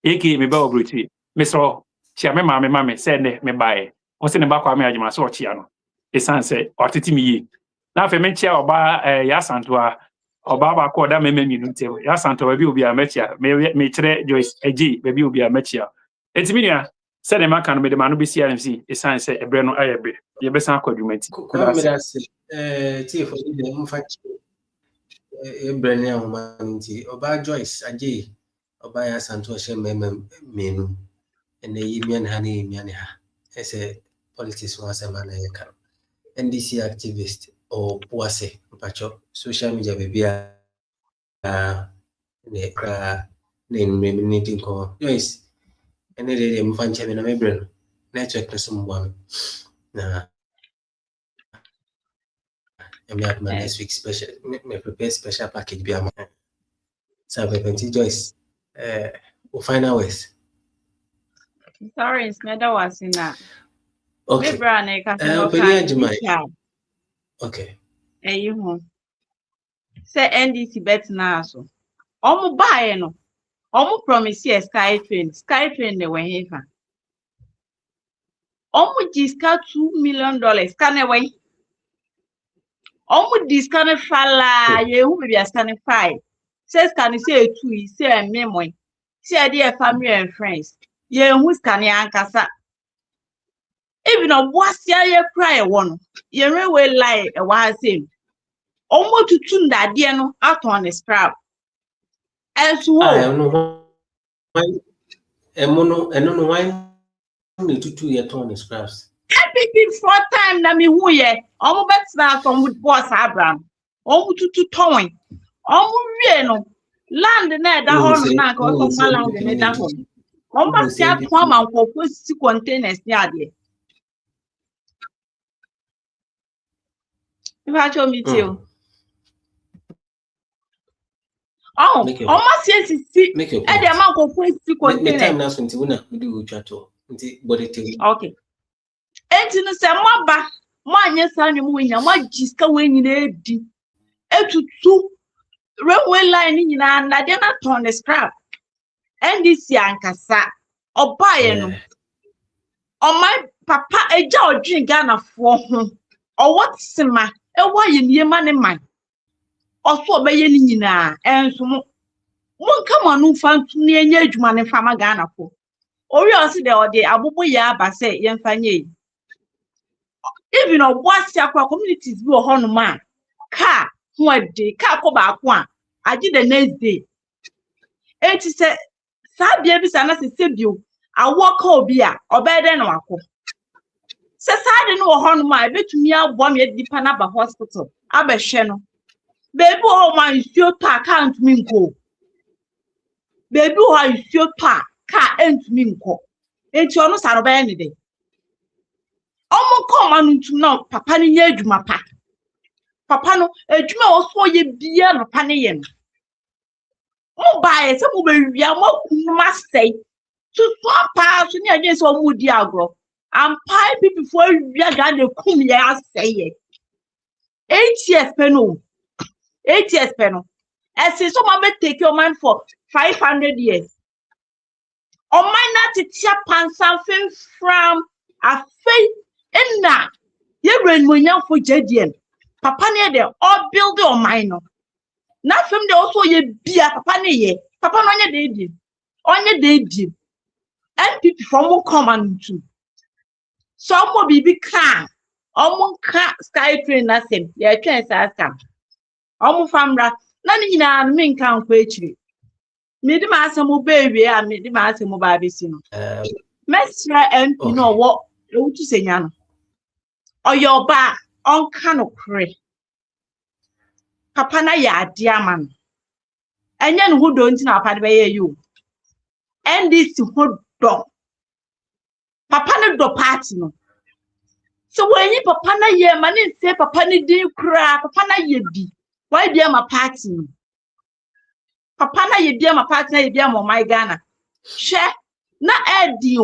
eke me ba obroti mesro chia me mame say ne me bae o se ne ba kwa me adwuma so chia no esanse otiti mi yi na afi me chia oba ya santo a oba ba ko da me menu ntem ya santo ba bi obi a mechia me kire Joyce eji ba bi obi a mechia etiminia se ne maka no me de ma no be CRMC esanse ebre no ayebe ye be san kwadwumati tie for the mfa ebre ne ahumanti oba Joyce eji oba ya santo she menu ene yi mian ha ese politics was a man NDC activist or Puase Pacho social media baby needing call. Yes, and then I'm fine chairman my brain. Network to someone. Nah, I'm at my next week special. Me prepare special package be a so I Joyce. We'll find out ways. Sorry, it's not that was in that. Okay. Okay. You home. Say NDC bet now so. Omo buy no. Omo promise sky train they were here. Omo discount $2 million can away. Omo discount falla ye who be a scanning 5. Says can you say 2 say a memory. Say dear family and friends. Ye who's can ankasa. Even a was ya cry one. Ye will lie a while same. Almost to tune that dear no out on the scrap. As well, no why and no why only to 2 year ton scraps. NPP 4 times na me who ye almost better from with boss Abraham. Almost to towing. Almost no land na that home na go to land na that home. Almost ya come and propose containers near there. If I show me too. Oh, almost yes, see. And the amount of points container. Time now, since we do chat. Okay. And to say, Maba, my yes, I know when you might just go in the two railway line in and I did not turn the scrap. And this young cassa or buy or my papa a jaw drink Ghana for home or what's the man? A why in your money man. Also by any na and so one come on no fan near Yedman and Fama Ghana for. Or you see the Abubu Yaba say yen fanye. Even a what's your communities go on man. Car, what day, car go back one. I did the next day. It is a sad baby and as a sibU. I walk over beer or better than Wako. Says I don't know how my bet me out 1 year deep Panaba hospital. Abba Sheno. Baby, oh my, is your car can't mean go. Baby, why is your car can't mean go? It's your no son of any day. Omo come on to know Papa ni yejuma pa. Papa no, ejuma also ye beer no paniyen. Mo buy some will be a more must say to swap past in against one wood diagro. And pie people before you are going to come here say 8 years penal. 8 years penal. As if someone may take your man for 500 years. Or might not tap on something from a faith in that. You bring me young for Jedian. Papa near there, all build or minor. Not from the also ye be a papa near Papa on your day. On your day. And people from will come on too. Some will be car. Almost car sky train nothing. Yeah, chance ask them. Almost famra. None in a mean count quickly. Made the master mo baby and made the master mo baby sino. Mestra and you know what you say yan. Or your back on cano cray. Papa na ya dear man. And then who don't know part by you. NDC who dog. Papa na do party no. So when you papa na ye man say papa na din cry, papa na ye bi. Why be my party no? Papa na ye bia my partner ye bia mo my Ghana. She na edi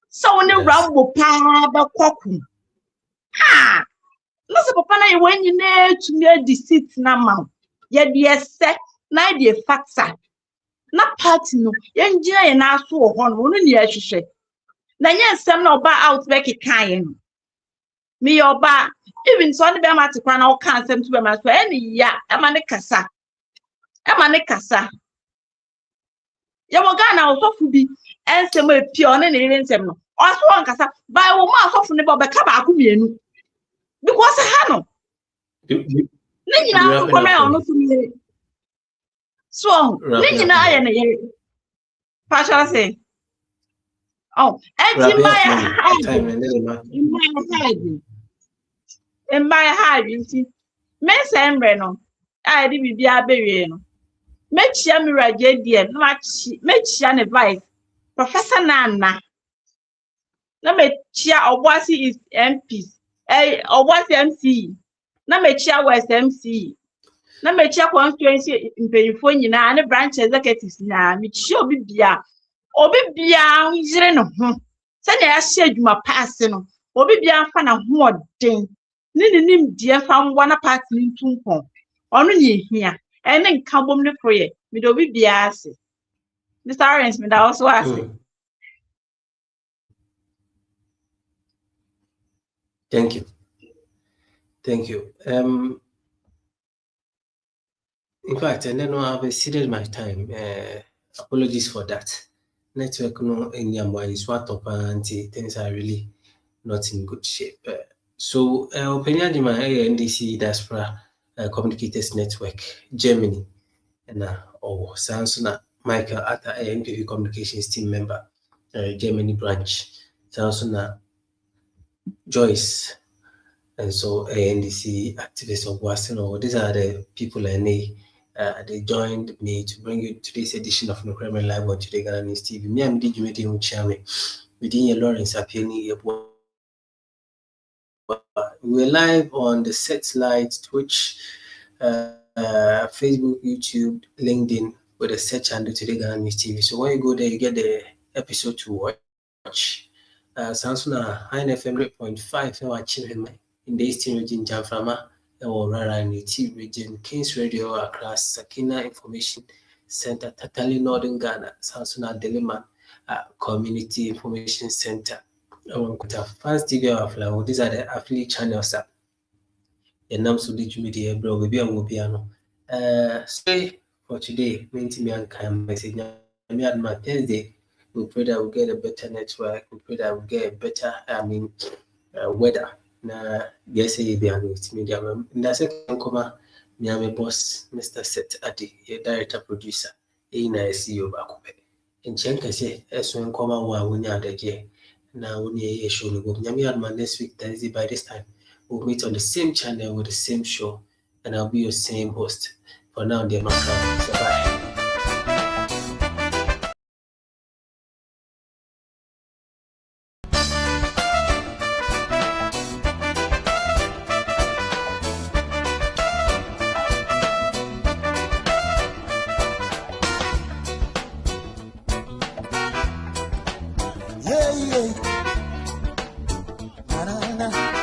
so when you rambo pa ba kwaku. Ha! No se papa na ye when you na to me deceit na ma. Ye de se na de factor. Na party no ye ngina ye na so ho no no ne ahwehwe. Na nye nsem na oba out back kan ye no. Me oba even so ne be ma te kwa na o kan nsem to be ma so eni ya e ma ne kasa. Ya Ghana osofu bi ensem e pie one ne nsem no oso ankasa by wo ma osofu ne ba ka ba aku mienu because ha no ne nyina ko na ono so mi so ne nyina aye ne ye pasha say oh enti my hide nti me sembre no ai di bibia bewie no mechia miraje die na mechia ne vice Professor Nana na mechia Obwasi is MP Obwasi MC na mechia West MC na mechia constituency mpanyifo nyina ne branch executives na mechia obibia yire no ho se na ya hye adwuma pass no obibia fa na ho odin nim die fa nwa na party ntumpon onu ne hia ene nka bom ne proye me do bibia ase Mr. Orange me da also ase. Thank you. In fact, and then I've exceeded my time. Apologies for that. Network no any swat up and things are really not in good shape. So opinion di my NDC diaspora communicators network Germany and Samsung Michael at NPP communications team member Germany branch Samsung Joyce and so NDC activists of Wasino. These are the people and they joined me to bring you today's edition of No Crime Live on Today Ghana News TV. Me and did you meet him chairman within Lawrence Appealing. We're live on the satellite, Twitch, Facebook, YouTube, LinkedIn with a search handle Today Ghana News TV. So when you go there, you get the episode to watch. Samsung High FM 8.5 now achieving in the Eastern region, Jamframa, or Rara in the T region, Kings Radio across Sakina Information Center, Tatali Northern Ghana, Samsung Deliman Community Information Center. Fans TV of Flower. These are the affiliate channels. The names of the media, bro. We be a Mobiano. Say for today, me and Kam message. Me and my Thursday. We pray that we get a better network. We pray that we get a better, weather. Na yes, be an media. In the second comma, me and my boss, Mr. Seth Adi, a director producer. Na CEO bakupe. In Chenka say, as when comma one the day. Now we show next week Thursday. By this time we'll meet on the same channel with the same show and I'll be your same host. For now, dear Macron. Bye. Na na na.